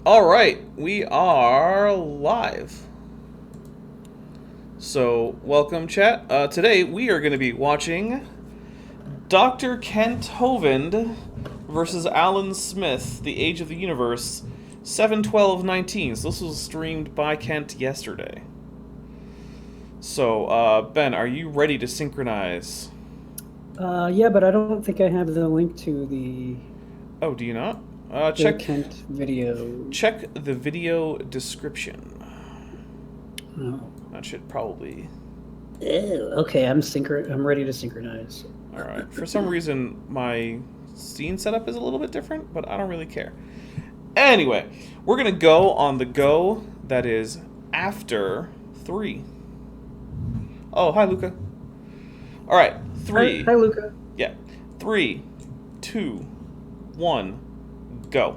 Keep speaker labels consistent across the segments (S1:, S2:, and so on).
S1: All right, we are live. So, welcome, chat. Today we are going to be watching Dr. Kent Hovind versus Alan Smith, The Age of the Universe, 7/12/19. So this was streamed by Kent yesterday. So, Ben, are you ready to synchronize?
S2: Yeah, but I don't think I have the link to the
S1: Oh, do you not? Check
S2: Kent video.
S1: check the video description.
S2: Oh.
S1: That should probably.
S2: Ew. Okay, I'm ready to synchronize.
S1: All right. For some reason, my scene setup is a little bit different, but I don't really care. Anyway, we're gonna go on the go that is after 3. Oh, hi, Luca. All right, 3.
S2: Hi, Luca.
S1: Yeah, 3, 2, 1, go.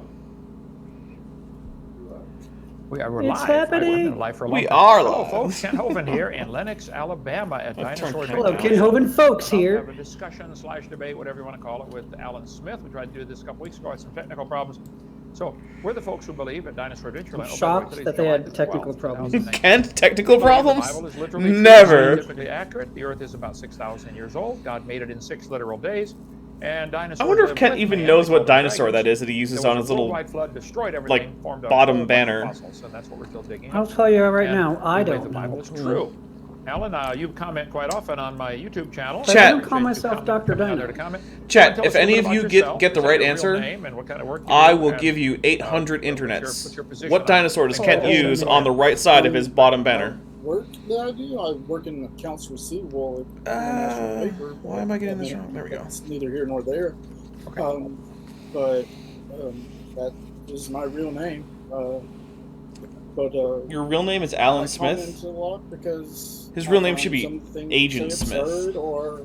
S3: We're
S2: It's
S3: live.
S2: happening.
S3: We've been live for a long
S1: We
S3: time.
S1: are
S3: Hello,
S1: live.
S3: folks. Kent Hovind here in Lenox, Alabama at Dinosaur
S2: Hello, Kent Hovind folks here.
S3: Have a discussion / debate, whatever you want to call it, with Alan Smith. We tried to do this a couple weeks ago. Had some technical problems. So we're the folks who believe at Dinosaur Adventureland.
S2: I'm shocked that they had technical problems.
S1: Kent, technical problems?
S3: The Bible is literally
S1: Never.
S3: scientifically accurate. The Earth is about 6,000 years old. God made it in 6 literal days. And dinosaurs.
S1: I wonder if Kent even knows what dinosaur that is that he uses on his little,
S3: flood destroyed everything,
S1: like,
S3: formed a
S1: bottom
S3: whole bunch of
S1: banner.
S3: Fossils, and that's what we're still digging
S2: I'll
S3: up.
S2: tell you right
S3: And
S2: now, I
S3: we believe
S2: don't
S3: the Bible
S2: know.
S3: is true. Alan, you comment quite often on my YouTube channel.
S2: But
S1: Chat.
S2: I don't call myself Dr. Dino.
S1: Chat,
S3: Tell
S1: if
S3: us a
S1: any
S3: little
S1: of you
S3: about yourself,
S1: get the
S3: say
S1: right
S3: your real
S1: answer,
S3: name and what kind of work you
S1: I
S3: do,
S1: will
S3: and,
S1: give you 800
S3: what's
S1: internets.
S3: your position
S1: What
S3: on
S1: dinosaur
S3: it?
S1: does Kent
S2: Oh,
S1: use
S2: yeah.
S1: on the right side of his bottom banner?
S4: Work that I do? I work in accounts receivable at International Paper.
S1: Why am I getting this wrong? There we go.
S4: It's neither here nor there.
S3: Okay.
S4: But that is my real name.
S1: Your real name is Alan
S4: I
S1: Smith?
S4: comment a lot because
S1: His real
S4: I
S1: name
S4: find
S1: should be
S4: some things
S1: Agent
S4: say
S1: Smith.
S4: absurd or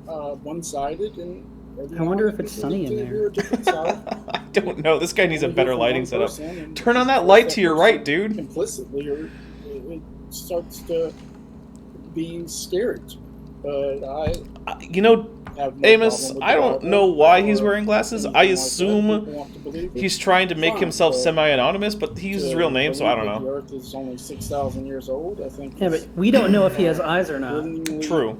S4: one-sided, and
S2: I wonder if it's sunny in there.
S1: I don't know. This guy needs a better lighting setup.
S4: setup.
S1: Turn on that light to your right, dude.
S4: Implicitly, or it starts to be scary. But
S1: You know,
S4: have no
S1: Amos,
S4: problem with
S1: I
S4: the
S1: don't
S4: Bible
S1: know why he's
S4: or
S1: wearing glasses.
S4: anything
S1: I
S4: like that.
S1: assume
S4: People want to believe it.
S1: he's trying to make
S4: Fine,
S1: himself
S4: but
S1: semi-anonymous, but he uses his real name, so I don't
S4: The
S1: know.
S4: Earth is only 6,000 years old. I think.
S2: Yeah, but we don't know if he has eyes or not.
S4: willingly
S1: True.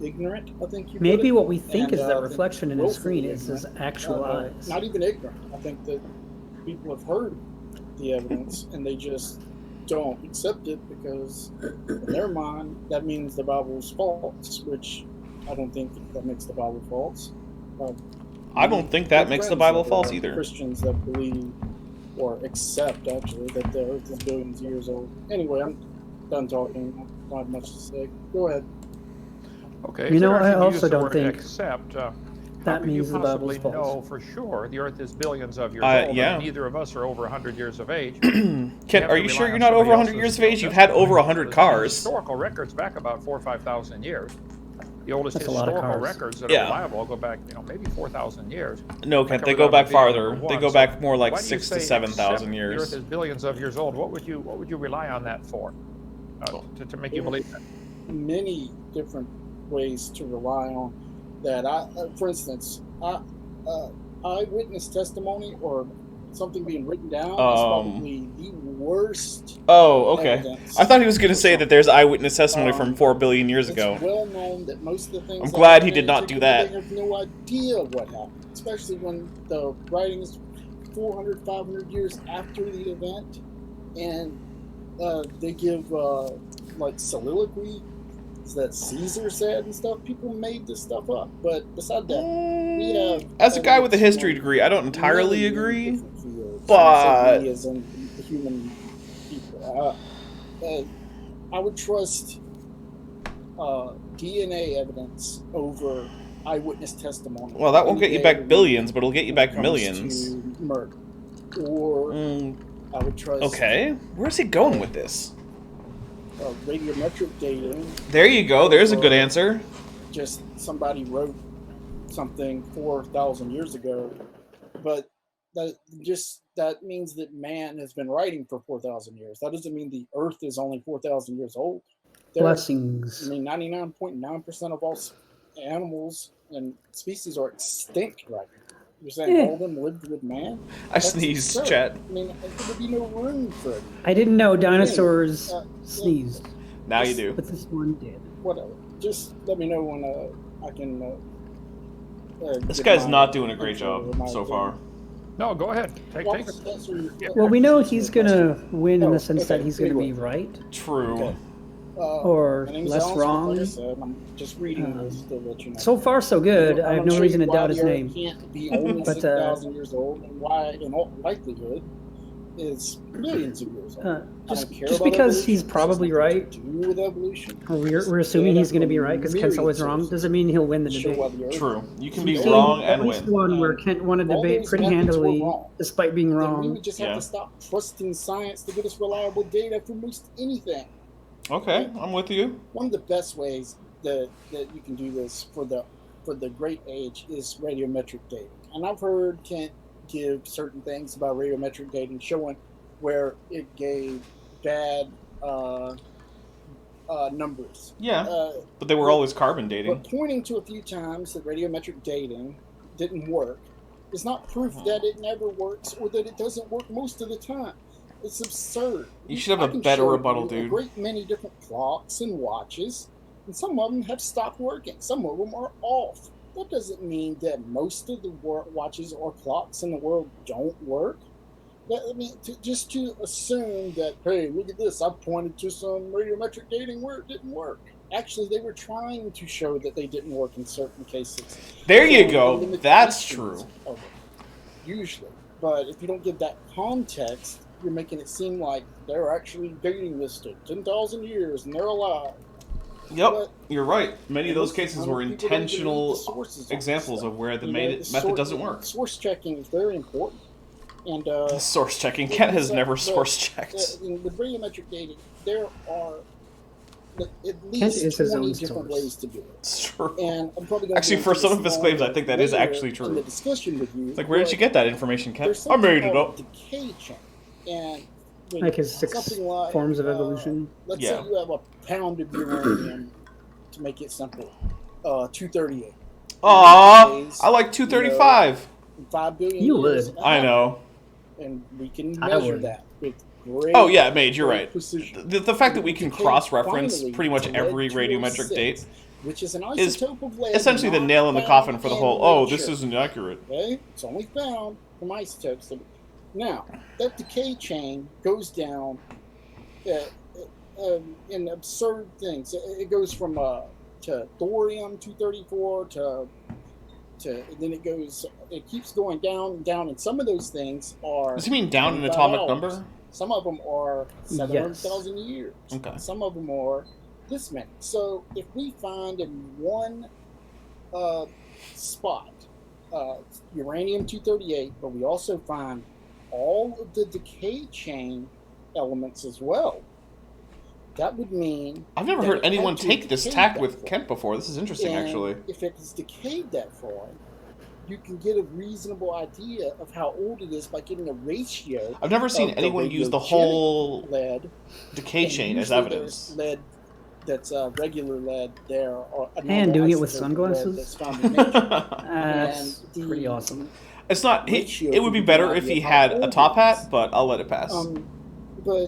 S4: Ignorant, I think you.
S2: Maybe
S4: put it.
S2: what we think
S4: And,
S2: is
S4: I
S2: that
S4: think
S2: reflection in his screen
S4: willfully
S2: is his
S4: ignorant.
S2: actual eyes.
S4: Not even ignorant. I think that people have heard the evidence and they just don't accept it because in their mind that means the Bible's false, which I don't think that makes the Bible false.
S1: I don't think that makes the Bible false either.
S4: Christians that believe or accept actually that the Earth is billions of years old. Anyway, I'm done talking. I don't have much to say. Go ahead.
S3: Okay.
S2: You know, I
S3: interesting you
S2: also
S3: use the
S2: don't
S3: word
S2: think
S3: accept. How
S2: that
S3: could you
S2: means the Bible's
S3: possibly know
S2: false.
S3: for sure the Earth is billions of years old?
S1: Yeah.
S3: And neither of us are over 100 years of age.
S1: Kent, are you sure you're not over 100 years of age? You've had over 100 cars.
S3: Historical records back about 4,000 or 5,000 years. The oldest
S2: That's a lot of
S3: historical
S2: cars.
S3: records that
S1: Yeah.
S3: are reliable go back, maybe 4,000 years.
S1: No, Kent, they go back farther. They go back more like 6,000 to 7,000
S3: The
S1: years.
S3: Earth is billions of years old. What would you rely on that for? To make you believe that?
S4: Many different ways to rely on that. For instance, eyewitness testimony or something being written down is probably the worst.
S1: Oh, okay.
S4: evidence.
S1: I thought he was going to say that there's eyewitness testimony from 4 billion years
S4: It's
S1: ago.
S4: well known that most of the things.
S1: I'm
S4: that
S1: glad he
S4: happen
S1: did not do
S4: in
S1: that.
S4: They have no idea what happened, especially when the writing is 400, 500 years after the event, and they give like soliloquy that Caesar said and stuff. People made this stuff up, but beside that, we have.
S1: As a guy with a history degree, I don't entirely agree, but
S4: we as in the human people, I would trust DNA evidence over eyewitness testimony.
S1: well, that won't get you back billions, but it'll get you back
S4: when it comes
S1: millions.
S4: to murder, or I would trust.
S1: Okay, where's he going with this?
S4: Radiometric dating.
S1: There you go. There's a good answer.
S4: Just somebody wrote something 4,000 years ago, but that means that man has been writing for 4,000 years. That doesn't mean the Earth is only 4,000 years old.
S2: Blessings.
S4: I mean, 99.9% of all animals and species are extinct right now. You're saying
S2: Eh.
S4: all of them lived with man?
S1: I
S4: That's
S1: sneezed,
S4: absurd.
S1: chat.
S4: I mean, there would be no room for it.
S2: I didn't know dinosaurs
S4: Yeah.
S2: sneezed,
S1: Now you do.
S2: but this one did.
S4: Whatever. Just let me know when I can.
S1: This
S4: get
S1: guy's
S4: my
S1: not doing a great
S4: intro or
S1: job
S4: my
S1: so
S4: thing.
S1: far.
S3: No, go ahead. Take it.
S4: Answer your-
S2: Well, we know he's gonna win in
S4: Oh,
S2: the sense that
S4: okay,
S2: he's gonna be
S4: anyway.
S2: right.
S1: True.
S4: Okay.
S2: Or
S4: my name's
S2: less
S4: Alan Smith,
S2: wrong.
S4: Like I said, I'm just reading this to let you know.
S2: So far, so good. I
S4: I'm
S2: have
S4: gonna
S2: no
S4: show
S2: reason
S4: you
S2: to
S4: why
S2: doubt his
S4: the Earth
S2: name.
S4: can't be only
S2: But,
S4: 6,000 years old, and why, in all likelihood, is millions of years old. I
S2: Just
S4: don't care
S2: just
S4: about
S2: because
S4: evolution.
S2: he's
S4: It has
S2: probably
S4: nothing
S2: right,
S4: to do with evolution.
S2: we're assuming he's going to be right because Kent's always wrong. Doesn't mean he'll win the
S4: Show why
S2: debate.
S4: the Earth-
S1: True. You can
S2: We've
S1: be
S2: seen
S1: wrong
S2: at
S1: and
S2: least
S1: win.
S2: one where
S4: And
S2: Kent won a
S4: if all
S2: debate
S4: those
S2: pretty
S4: methods were
S2: handily,
S4: wrong,
S2: despite being
S4: Then we
S2: wrong.
S4: would just have
S1: Yeah.
S4: to stop trusting science to get us reliable data for most anything.
S1: Okay, I'm with you.
S4: One of the best ways that you can do this for the great age is radiometric dating. And I've heard Kent give certain things about radiometric dating, showing where it gave bad numbers.
S1: Yeah, but they were always carbon dating.
S4: But pointing to a few times that radiometric dating didn't work is not proof that it never works or that it doesn't work most of the time. It's absurd.
S1: You should have
S4: I
S1: a
S4: can
S1: better
S4: show
S1: rebuttal,
S4: you
S1: dude.
S4: A great many different clocks and watches, and some of them have stopped working. Some of them are off. That doesn't mean that most of the watches or clocks in the world don't work. I mean, just to assume that, hey, look at this, I pointed to some radiometric dating where it didn't work. Actually, they were trying to show that they didn't work in certain cases.
S1: There you
S4: So,
S1: go.
S4: the
S1: That's
S4: limitations
S1: true.
S4: of it, usually. But if you don't give that context, you're making it seem like they're actually dating this to 10,000 years and they're alive.
S1: Yep,
S4: But
S1: you're right. Many of those
S4: most
S1: cases were
S4: people don't even read the
S1: intentional
S4: sources on
S1: examples
S4: this
S1: of where the
S4: stuff. You know,
S1: method doesn't work.
S4: Source checking is very important. And
S1: Source checking. Kent has never
S4: but,
S1: source checked.
S4: with radiometric dating, there are at
S2: Kent
S4: least
S2: is his
S4: 20
S2: own
S4: different
S2: source.
S4: ways to do it.
S1: It's true.
S4: And I'm probably going
S1: Actually, for some of his claims, I think that is actually
S4: In
S1: true.
S4: the discussion with you,
S1: It's like, where did you get that information, Kent?
S4: there's
S1: I made
S4: something
S1: it
S4: called
S1: up.
S4: decay chain. And when
S2: Like his 6
S4: something like,
S2: forms of evolution.
S4: Let's
S1: Yeah.
S4: say you have a pound of uranium, to make it simple, 238.
S1: Aw, I like 235.
S4: 5 billion
S2: You
S4: years.
S2: would.
S1: I know.
S4: And we can
S2: I
S4: measure
S2: would.
S4: that with great,
S1: Oh yeah, Mage, you're
S4: great
S1: right.
S4: precision.
S1: The fact that we can
S4: Decay
S1: cross-reference
S4: finally
S1: pretty much
S4: to
S1: every
S4: lead
S1: radiometric
S4: 206,
S1: date
S4: which is an
S1: is
S4: isotope of lead
S1: essentially the
S4: not
S1: nail in the
S4: found
S1: coffin for the
S4: in
S1: whole, oh,
S4: nature.
S1: this isn't accurate.
S4: Okay, it's only found from isotopes. Now, that decay chain goes down in absurd things. It goes from to thorium-234 to then it keeps going down and down, and some of those things are.
S1: Does he mean down an
S4: 25
S1: atomic
S4: hours.
S1: number?
S4: Some of them are 700,000 years.
S1: Okay.
S4: Some of them are this many. So if we find in one spot uranium-238, but we also find all of the decay chain elements as well, that would mean
S1: I've never
S4: that
S1: heard
S4: it
S1: anyone
S4: had to
S1: take this
S4: decay
S1: tack
S4: that
S1: with
S4: far.
S1: Kent before. This is interesting,
S4: And
S1: actually.
S4: if it has decayed that far, you can get a reasonable idea of how old it is by getting a ratio.
S1: I've never seen
S4: of the
S1: anyone use the
S4: radiogenic
S1: whole
S4: lead
S1: decay
S4: and
S1: chain as
S4: usually
S1: evidence.
S4: there's lead that's regular lead there, or
S2: And doing it with
S4: isotope of lead
S2: sunglasses?
S4: that's found in nature.
S2: That's
S4: And the
S2: pretty awesome.
S1: It's not.
S4: ratio
S1: It would be
S4: would be
S1: better
S4: an
S1: if
S4: idea
S1: he
S4: of how
S1: had
S4: old
S1: a
S4: it
S1: top
S4: is.
S1: hat, but I'll let it pass.
S4: But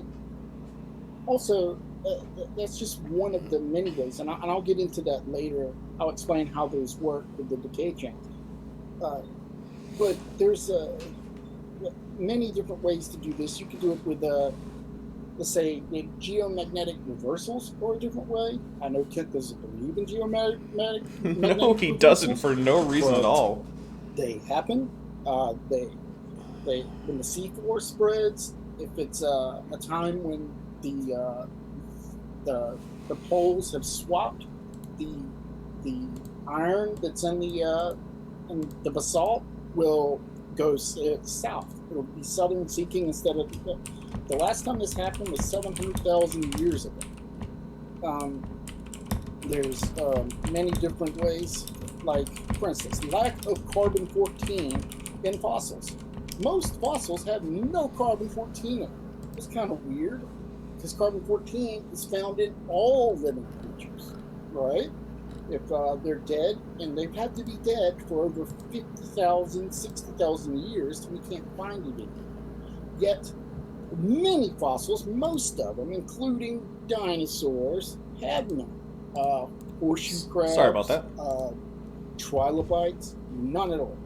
S4: also, that's just one of the many ways, and I'll get into that later. I'll explain how those work with the decay chains. But there's many different ways to do this. You could do it with, let's say, with geomagnetic reversals, or a different way. I know Kent doesn't believe in geomagnetic.
S1: No, he doesn't for no reason at
S4: But
S1: all.
S4: They happen. They when the C4 spreads, if it's a time when the poles have swapped, the iron that's in the basalt will go south. It'll be southern seeking instead of the last time this happened was 700,000 years ago. There's many different ways, like for instance, lack of carbon-14 in fossils. Most fossils have no carbon-14 in them. It's kind of weird because carbon-14 is found in all living creatures, right? if they're dead, and they've had to be dead for over 50,000, 60,000 years, we can't find it anymore. Yet, many fossils, most of them, including dinosaurs, have none. Horseshoe crabs.
S1: Sorry about that.
S4: Trilobites, none at all.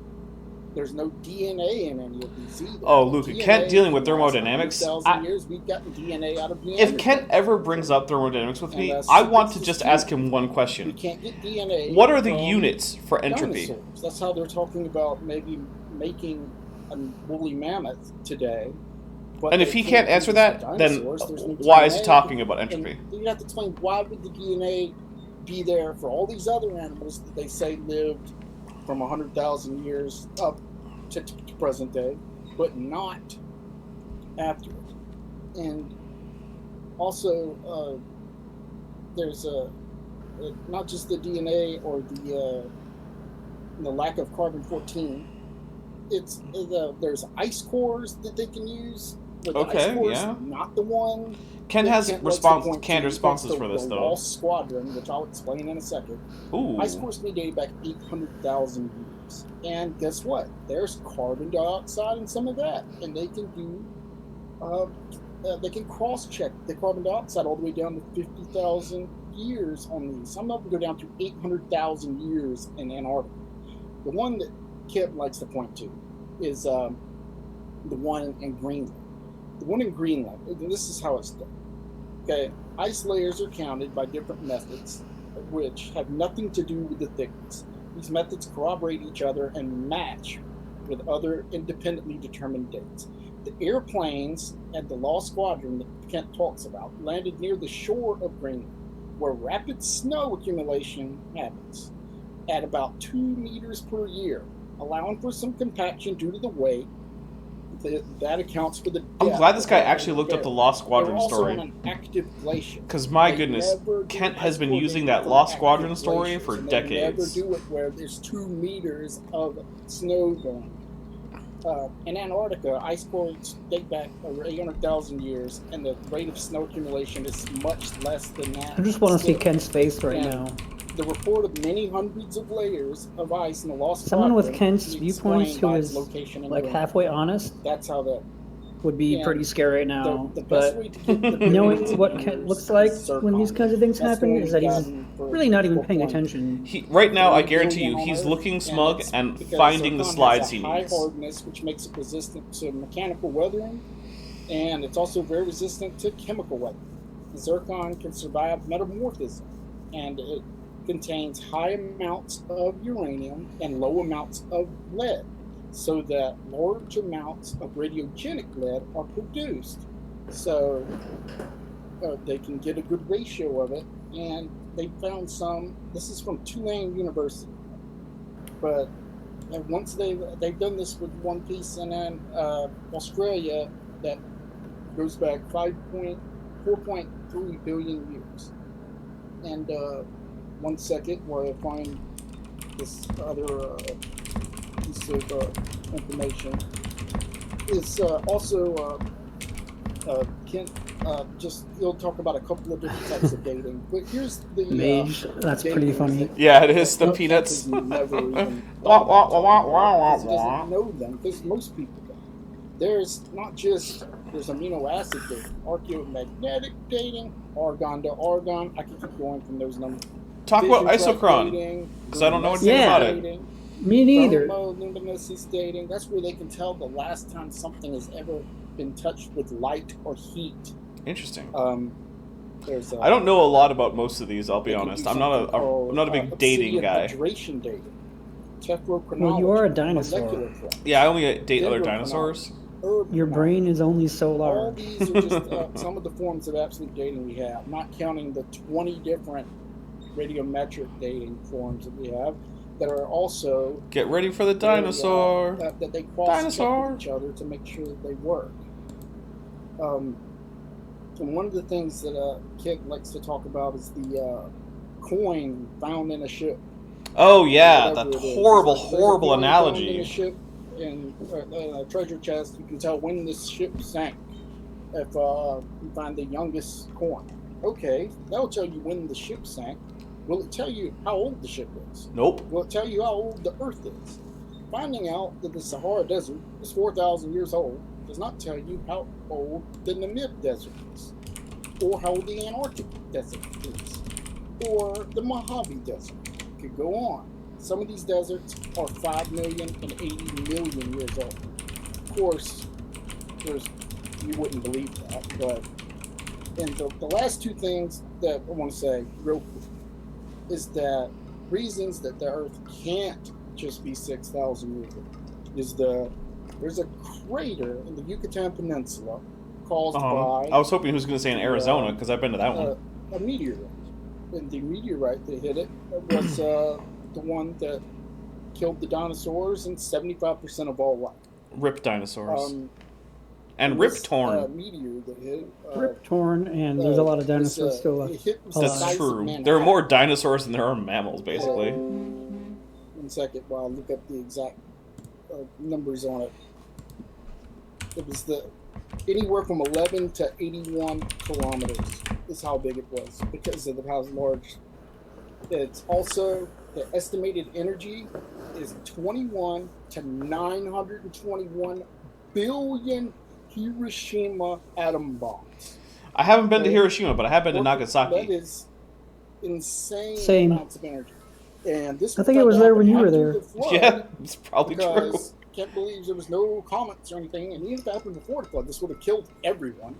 S4: There's no DNA in any of these either.
S1: Oh, Luke,
S4: DNA
S1: Kent dealing with
S4: in the last
S1: thermodynamics.
S4: 100,000 years, we've gotten DNA out of DNA.
S1: If Kent ever brings up thermodynamics with me,
S4: And,
S1: I want to
S4: it's
S1: just
S4: true.
S1: ask him one
S4: We
S1: question.
S4: can't get DNA.
S1: What are the
S4: from
S1: units for entropy?
S4: dinosaurs. That's how they're talking about maybe making a woolly mammoth today. But
S1: And if
S4: they
S1: he can't answer that, then
S4: dinosaurs. There's no
S1: why is he
S4: DNA.
S1: talking about entropy?
S4: And you have to explain, why would the DNA be there for all these other animals that they say lived from 100,000 years up to present day, but not after it? And also, there's not just the DNA or the lack of carbon-14. It's there's ice cores that they can use. But the
S1: Okay,
S4: ice cores,
S1: yeah.
S4: not the one.
S1: Ken
S4: that
S1: has
S4: Kent likes to point
S1: canned
S4: to.
S1: responses
S4: That's
S1: for this,
S4: the
S1: though.
S4: Lost Squadron, which I'll explain in a second.
S1: Ooh.
S4: Ice cores can be dated back 800,000 years. And guess what? There's carbon dioxide in some of that. And they can do, they can cross-check the carbon dioxide all the way down to 50,000 years on these. Some of them go down to 800,000 years in Antarctica. The one that Kip likes to point to is the one in Greenland. The one in Greenland, and this is how it's done. Okay, ice layers are counted by different methods, which have nothing to do with the thickness. These methods corroborate each other and match with other independently determined dates. The airplanes at the Lost Squadron that Kent talks about landed near the shore of Greenland, where rapid snow accumulation happens at about 2 meters per year, allowing for some compaction due to the weight. That accounts for the depth.
S1: I'm glad this guy
S4: of
S1: actually looked up the
S4: barrel.
S1: Lost
S4: They're
S1: Squadron
S4: also
S1: story.
S4: on an active glacier.
S1: Because, my
S4: They
S1: goodness,
S4: never do
S1: Kent has
S4: ice
S1: been
S4: core
S1: using
S4: dating
S1: that
S4: from
S1: Lost
S4: active
S1: Squadron story
S4: glaciers,
S1: for
S4: and
S1: decades.
S4: They never do it where there's 2 meters of snow going. In Antarctica, ice cores date back over 800,000 years, and the rate of snow accumulation is much less than that.
S2: I just want to see
S4: still.
S2: Ken's face right
S4: Yeah.
S2: now.
S4: The report of many hundreds of layers of ice in the Lost
S2: Someone with
S4: Squadron
S2: Kent's
S4: is
S2: viewpoints
S4: explained
S2: who
S4: by its
S2: is
S4: location in
S2: like
S4: Greenland.
S2: halfway honest
S4: That's how that.
S2: would be
S4: And
S2: pretty scary right now.
S4: The best
S2: But
S4: way to get the
S2: knowing
S4: billions of
S2: what
S4: years
S2: Kent looks
S4: is
S2: like when
S4: zircon.
S2: these kinds of things
S4: That's
S2: happen
S4: the
S2: is that
S4: one
S2: he's
S4: we've gotten for
S2: really not even paying
S4: 4.0.
S2: attention.
S1: Right now, I
S4: 3
S1: guarantee you,
S4: billion
S1: he's
S4: on
S1: looking
S4: Earth,
S1: smug
S4: it's
S1: and
S4: because
S1: finding the
S4: zircon
S1: slides
S4: has a
S1: he
S4: high
S1: needs.
S4: hardness, which makes it resistant to mechanical weathering, and it's also very resistant to chemical weathering. Zircon can survive metamorphism, and it contains high amounts of uranium and low amounts of lead, so that large amounts of radiogenic lead are produced. So they can get a good ratio of it, and they found some. This is from Tulane University, but once they've done this with one piece, and then Australia that goes back 4.3 billion years. And 1 second, where I find this other piece of information is also Kent. He'll talk about a couple of different types of dating, but here's the
S2: Mage, that's pretty funny.
S1: Yeah, it is. The
S4: Kent
S1: peanuts.
S4: has never even
S1: Wah,
S4: thought
S1: wah,
S4: about
S1: wah,
S4: talking
S1: wah, wah,
S4: about, because he
S1: wah.
S4: doesn't know them, because most people don't. There's not just there's amino acid dating, archaeomagnetic dating, argon to argon. I can keep going from those numbers.
S1: Talk about
S4: Fission track
S1: isochron,
S4: dating,
S1: because I don't know anything
S2: Yeah.
S1: about it.
S4: dating,
S2: Me neither.
S4: thermoluminescence dating. That's where they can tell the last time something has ever been touched with light or heat.
S1: Interesting.
S4: There's
S1: I don't know a lot about most of these. I'll be
S4: they can
S1: honest.
S4: do
S1: I'm not
S4: something called,
S1: I'm not a big dating
S4: obsidian
S1: guy.
S4: hydration dating, tephrochronology,
S2: Well, you are a dinosaur.
S4: molecular clock,
S1: Yeah, I only date other
S4: dendrochronology,
S1: dinosaurs.
S4: herb
S2: Your brain is only so
S4: All
S2: large.
S4: these are just some of the forms of absolute dating we have, not counting the 20 different radiometric dating forms that we have that are also
S1: Get ready for the dinosaur.
S4: that they cross-check
S1: Dinosaur.
S4: with each other to make sure that they work. And one of the things that Kit likes to talk about is the coin found in a ship.
S1: Oh yeah,
S4: Whatever
S1: that
S4: it is.
S1: horrible,
S4: There's a
S1: horrible
S4: coin found in
S1: analogy.
S4: a ship in a treasure chest. You can tell when this ship sank if you find the youngest coin. Okay, that'll tell you when the ship sank. Will it tell you how old the ship is?
S1: Nope.
S4: Will it tell you how old the Earth is? Finding out that the Sahara Desert is 4,000 years old does not tell you how old the Namib Desert is, or how old the Antarctic Desert is, or the Mojave Desert. Could go on. Some of these deserts are 5 million and 80 million years old. Of course, you wouldn't believe that, but and the last two things that I want to say real quick is that reasons that the Earth can't just be 6,000 years old is there's a crater in the Yucatan Peninsula caused by...
S1: I was hoping he was going to say in Arizona, because I've been to that one.
S4: A meteorite. And the meteorite that hit it was the one that killed the dinosaurs and 75% of all life.
S1: Rip dinosaurs. And Rip Torn.
S4: Meteor that hit
S2: Rip Torn, and there's a lot of dinosaurs still left.
S1: That's true. There are more dinosaurs than there are mammals, basically.
S4: 1 second while I look up the exact numbers on it. It was anywhere from 11 to 81 kilometers is how big it was because of how large. It's also the estimated energy is 21 to 921 billion Hiroshima atom bombs.
S1: I haven't been to Hiroshima, but I have been to Nagasaki.
S4: That is insane amounts of energy. And this
S2: I think it was there when you were there.
S1: Yeah, it's probably true.
S4: Can't believe there was no comments or anything, and even if it happened before the flood, this would have killed everyone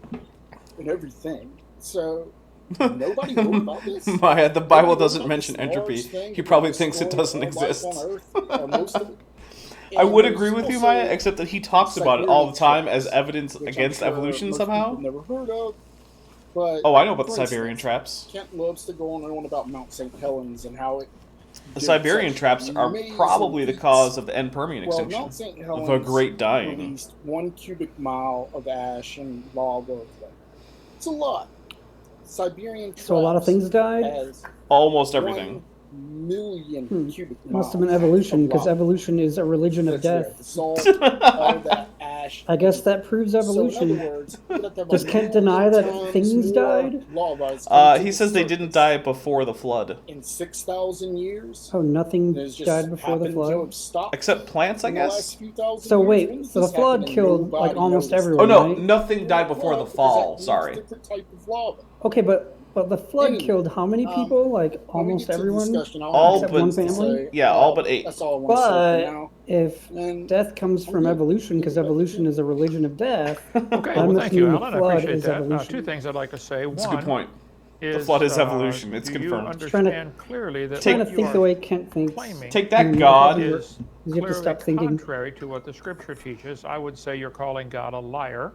S4: and everything. So nobody knew about this.
S1: Maya, the Bible doesn't mention entropy. He probably thinks it doesn't exist.
S4: Most of it.
S1: I would agree with you, Maya, except that he talks about it all the time as evidence against evolution somehow.
S4: Never heard of. But
S1: oh, I know about the Siberian traps.
S4: Kent loves to go on and on about Mount St. Helens and how it.
S1: The Siberian traps are probably the cause of the end Permian extinction.
S4: Mount St. Helens
S1: the Great Dying.
S4: Released 1 cubic mile of ash and lava. It's a lot. Siberian traps.
S2: So a lot of things died.
S1: Almost everything.
S4: 1 million cubic miles.
S2: It must have been evolution, because evolution is a religion of death.
S4: Salt, all that ash.
S2: I guess that proves evolution.
S4: So in other words,
S2: does Kent deny that things died?
S1: He says they didn't die before the flood.
S4: In 6,000 years?
S2: Oh, nothing died before the flood?
S1: Except plants, I guess?
S2: So wait, so the flood killed like almost everyone,
S1: Oh no,
S2: right?
S1: nothing died before the fall, sorry.
S2: Okay, but the flood killed how many people? Like almost everyone?
S1: All
S2: except
S1: but
S2: one family?
S1: Yeah, all but 8.
S4: That's all I want to say for now.
S2: If death comes from evolution, because evolution is a religion of death,
S3: okay,
S2: I'm
S3: well, thank you,
S2: assuming
S3: Alan.
S2: the
S3: I
S2: flood
S3: appreciate
S2: is
S3: that.
S2: evolution.
S3: 2 things I'd like to say.
S1: That's a
S3: One
S1: good point.
S3: Is,
S1: the flood is evolution. It's
S3: do
S1: confirmed.
S3: You understand clearly that
S2: trying to
S3: what you
S2: think
S3: are
S2: the way Kent thinks.
S3: claiming
S1: Take that, God.
S3: is
S2: You have to stop thinking.
S3: contrary to what the Scripture teaches. I would say you're calling God a liar.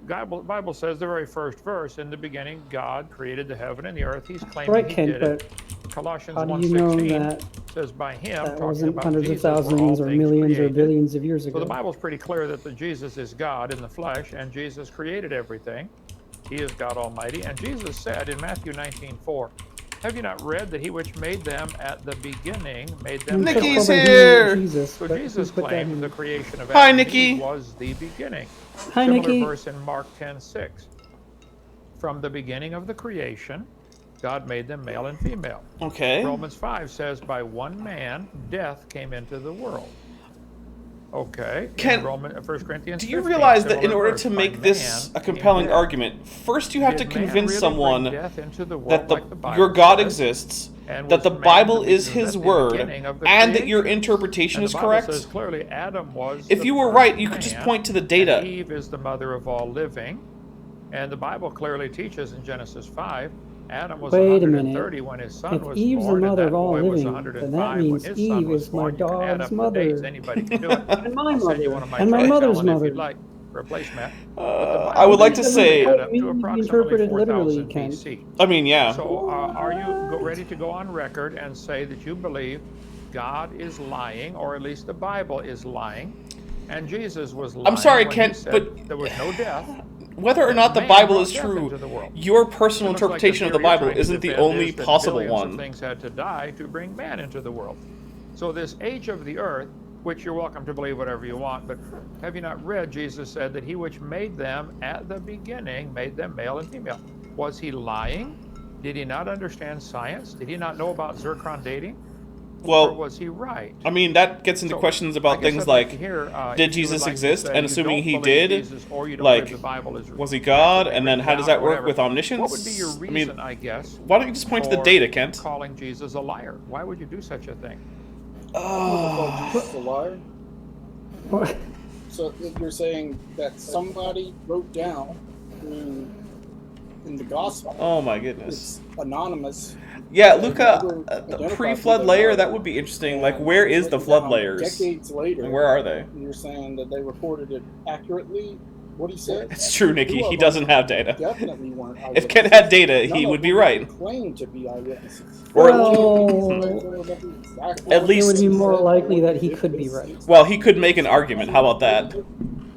S3: The Bible says the very first verse, in the beginning, God created the heaven and the earth. He's claiming
S2: Right,
S3: he
S2: Kent,
S3: did
S2: but
S3: it. Colossians
S2: how do you know
S3: 1:16
S2: that
S3: says by him,
S2: that
S3: talking
S2: wasn't
S3: about
S2: hundreds
S3: Jesus,
S2: of
S3: were all
S2: thousands or
S3: things
S2: millions or
S3: created.
S2: billions of years
S3: So
S2: ago?
S3: the Bible's pretty clear that Jesus is God in the flesh, and Jesus created everything. He is God Almighty. And Jesus said in Matthew 19:4, have you not read that he which made them at the beginning made them?
S1: Nikki's here!
S3: So Jesus claimed the creation of
S1: Hi,
S3: Adam
S1: Nikki.
S3: was the beginning.
S2: Hi,
S3: Similar
S2: Nikki.
S3: verse in Mark 10:6. From the beginning of the creation, God made them male and female.
S1: Okay.
S3: Romans 5 says, by one man, death came into the world. Okay.
S1: Ken,
S3: 1 Corinthians
S1: do you
S3: 15,
S1: realize that in
S3: similar
S1: order
S3: verse,
S1: to
S3: by
S1: make this
S3: man
S1: a compelling
S3: came
S1: argument, first you have to
S3: Did man
S1: convince
S3: really
S1: someone
S3: bring death into the world
S1: that
S3: like the Bible
S1: your God
S3: says?
S1: exists,
S3: And
S1: that
S3: was
S1: the
S3: man
S1: Bible
S3: to be
S1: is
S3: good
S1: His
S3: at the
S1: Word,
S3: beginning of the
S1: and that your
S3: creation?
S1: interpretation
S3: And
S1: is
S3: the Bible
S1: correct?
S3: says clearly Adam was
S1: If
S3: the
S1: you were
S3: first
S1: right, you could just
S3: man,
S1: point to the data.
S3: and Eve is the mother of all living. And the Bible clearly teaches in Genesis 5, Adam was
S2: Wait a
S3: 130
S2: minute.
S3: when his son
S2: If
S3: was
S2: Eve's the
S3: born,
S2: mother
S3: and
S2: of
S3: that
S2: all
S3: boy was
S2: living,
S3: 105
S2: then that
S3: when
S2: means
S3: his
S2: Eve
S3: son was
S2: is my
S3: born. You can add
S2: dog's
S3: up the
S2: mother.
S3: dates. Anybody can do it.
S2: And my
S3: I'll send you
S2: mother.
S3: one of my
S2: And my
S3: charts,
S2: mother's
S3: Alan, if
S2: mother.
S3: you'd like. Replace Matt.
S1: I would like to say,
S3: add up to
S2: It
S3: approximately
S2: interpreted literally,
S3: 4000
S2: Ken.
S3: BC.
S1: I mean, yeah.
S3: So are you ready to go on record and say that you believe God is lying, or at least the Bible is lying, and Jesus was lying?
S1: I'm sorry,
S3: when
S1: Kent,
S3: he said
S1: but
S3: there was no death.
S1: whether or not the
S3: Man
S1: Bible
S3: brought
S1: is
S3: death
S1: true,
S3: into the world.
S1: your personal
S3: It looks like
S1: interpretation of the
S3: theory you're
S1: Bible
S3: trying to
S1: isn't the
S3: defend
S1: only
S3: is that
S1: possible
S3: billions of
S1: one.
S3: things had to die to bring man into the world. So this age of the earth, which you're welcome to believe whatever you want, but have you not read Jesus said that he which made them at the beginning made them male and female? Was he lying? Did he not understand science? Did he not know about zircon dating? Or
S1: Well,
S3: was he right?
S1: I mean, that gets into
S3: So,
S1: questions
S3: I
S1: about
S3: guess
S1: things
S3: I'd like to
S1: like,
S3: hear,
S1: did
S3: if you would
S1: Jesus
S3: like to
S1: exist?
S3: say
S1: And
S3: you
S1: assuming
S3: don't
S1: he
S3: believe
S1: did,
S3: Jesus, or you don't
S1: like,
S3: believe the Bible is
S1: was he
S3: accurately
S1: God? And then
S3: written
S1: how does
S3: down
S1: that
S3: or
S1: work with
S3: whatever.
S1: omniscience?
S3: What would be your
S1: I
S3: reason,
S1: mean,
S3: I guess,
S1: why don't you just point to the
S3: for
S1: data, Kent?
S3: calling Jesus a liar? Why would you do such a thing?
S4: I never called Jesus a liar.
S2: What?
S4: So if you're saying that somebody wrote down in the gospel,
S1: Oh my goodness.
S4: it's anonymous.
S1: Yeah,
S4: They
S1: Luca,
S4: never
S1: the
S4: identified
S1: pre-flood
S4: who they
S1: layer,
S4: were,
S1: that would be interesting. Like,
S4: and
S1: where
S4: it was
S1: is the
S4: written
S1: flood
S4: down
S1: layers?
S4: decades later.
S1: And where are they?
S4: And you're saying that they reported it accurately. What he said?
S1: It's true, Nikki.
S4: Two of
S1: He
S4: them
S1: doesn't have data.
S4: Definitely weren't
S1: If
S4: eyewitnesses.
S1: Kent had data, he
S4: None
S1: would
S4: of
S1: be
S4: them
S1: right.
S4: even claimed to be eyewitnesses.
S1: Or at
S2: Well,
S4: Exactly
S1: At
S4: what
S1: least-
S2: it would be
S4: they
S2: more
S4: said,
S2: likely
S4: what
S2: that
S4: they
S2: he
S4: did
S2: could be
S4: was-
S2: right.
S1: Well, he could make an argument. How about that?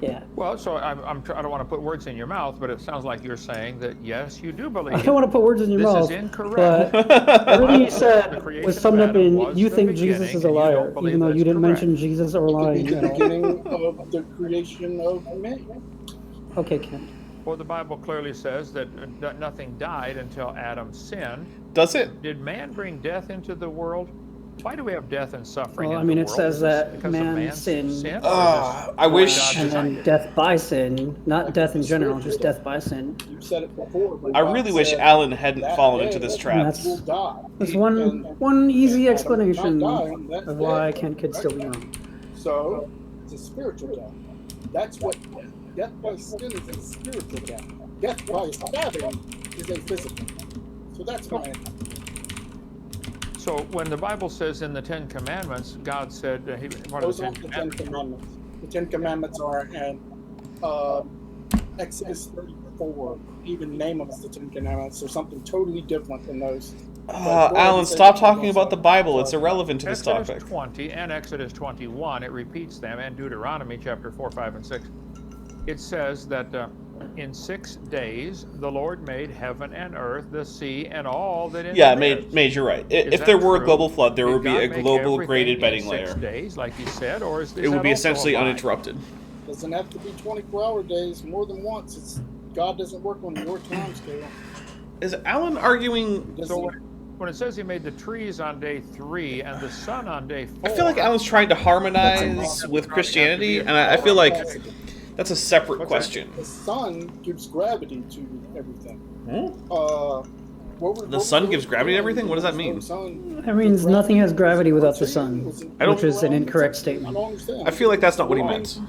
S2: Yeah.
S3: Well, so I don't want to put words in your mouth, but it sounds like you're saying that yes, you do
S2: I
S3: believe
S2: don't want to put words in your
S3: this
S2: mouth,
S3: is incorrect.
S2: but everything you
S3: The
S2: said
S3: creation
S2: was
S3: of
S2: summed up
S3: Adam
S2: in
S3: was
S2: you
S3: the
S2: think Jesus
S3: beginning,
S2: is a
S3: and you don't
S2: liar,
S3: believe
S2: even though
S3: that's
S2: you didn't
S3: correct.
S2: mention Jesus or
S4: It could be
S2: lying
S4: the
S2: at all.
S4: beginning of the creation of man.
S2: Okay, Ken.
S3: Well, the Bible clearly says that nothing died until Adam sinned.
S1: Does it?
S3: Did man bring death into the world? Why do we have death and suffering
S2: Well, I
S3: in
S2: mean,
S3: the
S2: it
S3: world?
S2: says
S3: Is this
S2: that
S3: because
S2: man
S3: of man's
S2: sinned.
S3: sin?
S1: I wish-
S2: And then death by sin, not death in general, just death by sin.
S4: You said it before. But
S1: I
S4: God
S1: really wish
S4: said
S1: Alan hadn't
S4: that
S1: fallen
S4: day
S1: into this
S2: And
S1: trap.
S2: that's
S4: will die.
S2: that's
S4: And
S2: one easy
S4: Adam
S2: explanation
S4: did not die on that
S2: of why
S4: day.
S2: Ken could still be wrong.
S4: So it's a spiritual death. That's what death by sin is, a spiritual death. Death by stabbing is a physical. So that's my answer.
S3: So when the Bible says in the Ten Commandments, God said, one of
S4: Those
S3: the
S4: aren't
S3: Ten
S4: the Ten
S3: Commandments,
S4: Commandments. The Ten Commandments are in Exodus 34. Even name them as the Ten Commandments. There's something totally different than those.
S1: Alan, stop talking about the Bible. It's irrelevant to this
S3: Exodus
S1: topic.
S3: 20 and Exodus 21, it repeats them, and Deuteronomy chapter 4, 5, and 6. It says that in 6 days the Lord made heaven and earth, the sea, and all that in
S1: Yeah,
S3: them is.
S1: Mage, you're right.
S3: Is
S1: If
S3: that
S1: there were a
S3: true?
S1: global flood, there
S3: Did
S1: would be
S3: God
S1: a
S3: make
S1: global
S3: everything
S1: graded
S3: in
S1: bedding
S3: 6
S1: layer.
S3: days, like he said, or is
S1: It would be
S3: that also
S1: essentially
S3: a lie?
S1: uninterrupted.
S4: Doesn't have to be 24-hour days more than once. It's God doesn't work on your time scale.
S1: Is Alan arguing?
S4: He
S3: So
S4: doesn't-
S3: when it says he made the trees on day 3 and the sun on day 4,
S1: I feel like Alan's trying to harmonize with Christianity, and I feel like that's a separate
S3: What's
S1: question.
S4: the sun gives gravity to everything.
S1: Hmm?
S4: What
S1: The sun gives gravity to everything? What does that mean?
S2: That means nothing has gravity without the sun,
S1: I don't-
S2: which is an incorrect statement.
S1: I feel like that's not what he meant.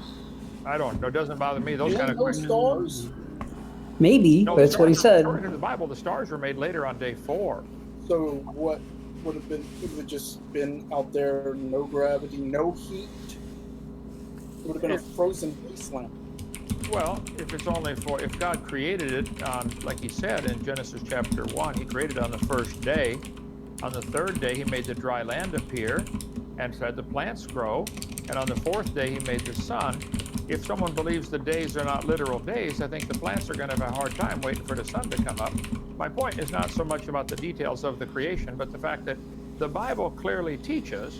S3: I don't know, it doesn't bother me. Those kind of
S4: no
S3: questions.
S4: stars.
S2: Maybe,
S3: No,
S2: but it's what he said.
S3: According to the Bible, the stars were made later on day 4.
S4: So what would have been? It would have just been out there, no gravity, no heat. It would have been a frozen wasteland.
S3: Well, if God created it on, like he said in Genesis chapter 1, he created it on the first day. On the third day, he made the dry land appear and said the plants grow. And on the fourth day, he made the sun. If someone believes the days are not literal days, I think the plants are going to have a hard time waiting for the sun to come up. My point is not so much about the details of the creation, but the fact that the Bible clearly teaches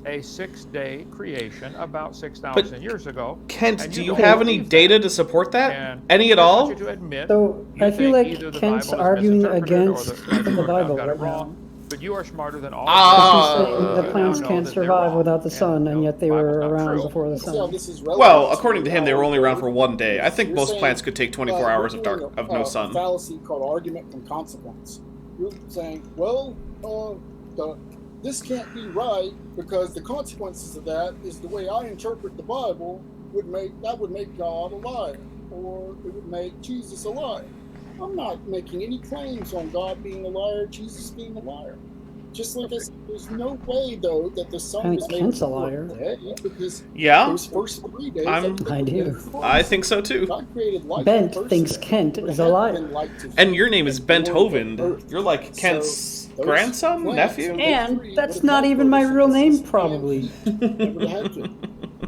S3: a 6-day creation about 6,000 years ago.
S1: Kent,
S3: and
S1: do you
S3: don't
S1: have any
S3: believe
S1: data
S3: that.
S1: to support that?
S3: And
S1: Any at
S3: I
S1: all?
S3: want you to admit
S2: So
S3: you
S2: I feel
S3: think
S2: like
S3: either the
S2: Kent's
S3: Bible is
S2: arguing
S3: misinterpreted or
S2: against
S3: the
S2: the
S3: Word of God
S2: Bible
S3: got it
S2: right
S3: wrong.
S2: now.
S3: But you are smarter than all
S1: Ah.
S3: of us.
S2: He's saying
S3: You
S2: that plants
S3: now know
S2: can't
S3: that they're
S2: survive
S3: wrong.
S2: without the sun, and
S3: no,
S2: yet they
S3: the Bible's
S2: were
S3: not
S2: around
S3: true.
S2: before the
S4: See how
S2: sun.
S4: this is relevant
S1: Well, according to him, they were
S4: how-
S1: only around for one day. I think
S4: You're
S1: most
S4: saying,
S1: plants could take 24
S4: you're
S1: hours of
S4: doing
S1: no
S4: a
S1: sun.
S4: fallacy called argument from consequence. You're saying, well, this can't be right because the consequences of that is the way I interpret the Bible would make God a liar, or it would make Jesus a liar. I'm not making any claims on God being a liar, Jesus being a liar. Just like I said, there's no way though that the
S2: I
S4: sun
S2: think
S4: was made
S2: Kent's a
S4: before
S2: liar.
S4: day, because
S1: Yeah,
S4: those first 3 days.
S1: I'm-
S4: everything
S2: I
S4: was
S2: do.
S4: made first.
S1: I think so too.
S4: God created light
S2: Bent
S4: the first
S2: thinks
S4: day.
S2: Kent
S4: But it
S2: is a
S4: hadn't
S2: liar.
S4: been light to
S1: And your name is Bent
S4: before the
S1: Hovind.
S4: earth.
S1: You're like
S4: So,
S1: Kent's
S4: those
S1: grandson,
S4: plants
S1: nephew?
S4: on day
S2: And
S4: three
S2: that's
S4: would have
S2: not
S4: had
S2: even my real name,
S4: photosynthesis
S2: probably.
S4: and heat. They would have had to.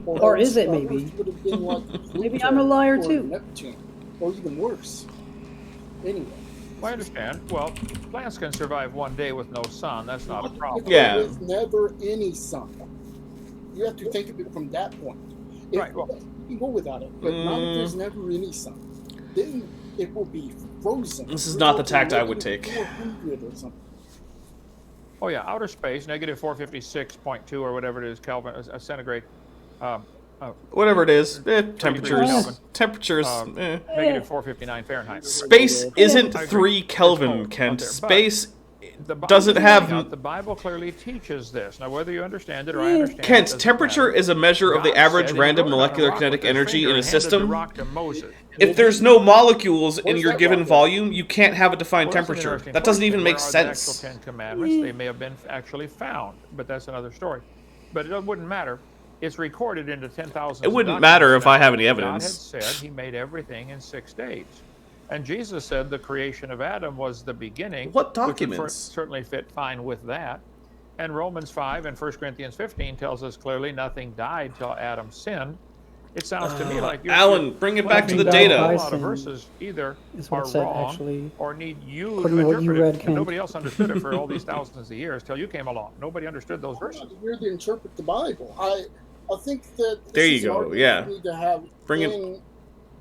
S2: Or is it
S4: Earth
S2: maybe?
S4: would have been like
S2: Maybe I'm a liar
S4: Pluto
S2: too.
S4: or Neptune, or even worse. Anyway.
S3: I understand. Well, plants can survive one day with no sun. That's not a problem.
S1: Yeah.
S4: There is never any sun. You have to think of it from that point.
S3: Right, well-
S4: You can go without it, but not if there's never any sun. Then it will be frozen.
S1: This is
S4: We're
S1: not the
S4: talking
S1: tact I would
S4: negative
S1: take.
S4: 400 or something.
S3: Oh yeah, outer space, negative 456.2 or whatever it is, Kelvin, centigrade.
S1: Whatever it is,
S3: Kelvin.
S1: temperatures.
S3: Negative 459 Fahrenheit.
S1: Space isn't
S3: I agree.
S1: 3
S3: It's
S1: Kelvin,
S3: cold
S1: Kent.
S3: out there, but
S1: Space
S3: The Bible,
S1: doesn't have.
S3: the Bible clearly teaches this. Now, whether you understand it or I understand
S1: Kent,
S3: it, doesn't
S1: temperature
S3: matter.
S1: is a measure of the
S3: God
S1: average
S3: said,
S1: random
S3: "He wrote on a
S1: molecular
S3: rock
S1: kinetic
S3: with his
S1: energy
S3: finger
S1: in a
S3: and handed the
S1: system.
S3: rock to Moses."
S1: If there's no molecules and
S4: Where's
S1: you're
S4: that
S1: given
S4: rock at?
S1: here you can't have a defined
S3: Well, that's an
S1: temperature.
S3: interesting
S1: That doesn't
S3: point,
S1: even
S3: but
S1: make
S3: where are
S1: sense.
S3: The actual 10 Commandments, they may have been actually found, but that's another story. But it wouldn't matter. It's recorded into 10,000.
S1: It wouldn't matter if I have any
S3: God had
S1: evidence.
S3: said He made everything in 6 days. And Jesus said the creation of Adam was the beginning.
S1: What
S3: which would
S1: documents?
S3: certainly fit fine with that. And Romans 5 and 1 Corinthians 15 tells us clearly nothing died till Adam sinned. It sounds to me like
S1: Alan, bring it back to the
S3: A
S1: data.
S3: whole lot of verses either
S2: Is what
S3: are
S2: it said,
S3: wrong
S2: actually.
S3: or need you
S2: According
S3: to
S2: to what you
S3: interpret
S2: read,
S3: it. And
S2: Kent.
S3: nobody else understood it for all these thousands of years till you came along. Nobody understood those verses.
S4: I'm here to interpret the Bible. I think that this
S1: There you
S4: is an
S1: go,
S4: argument
S1: yeah.
S4: we need to have
S1: Bring it-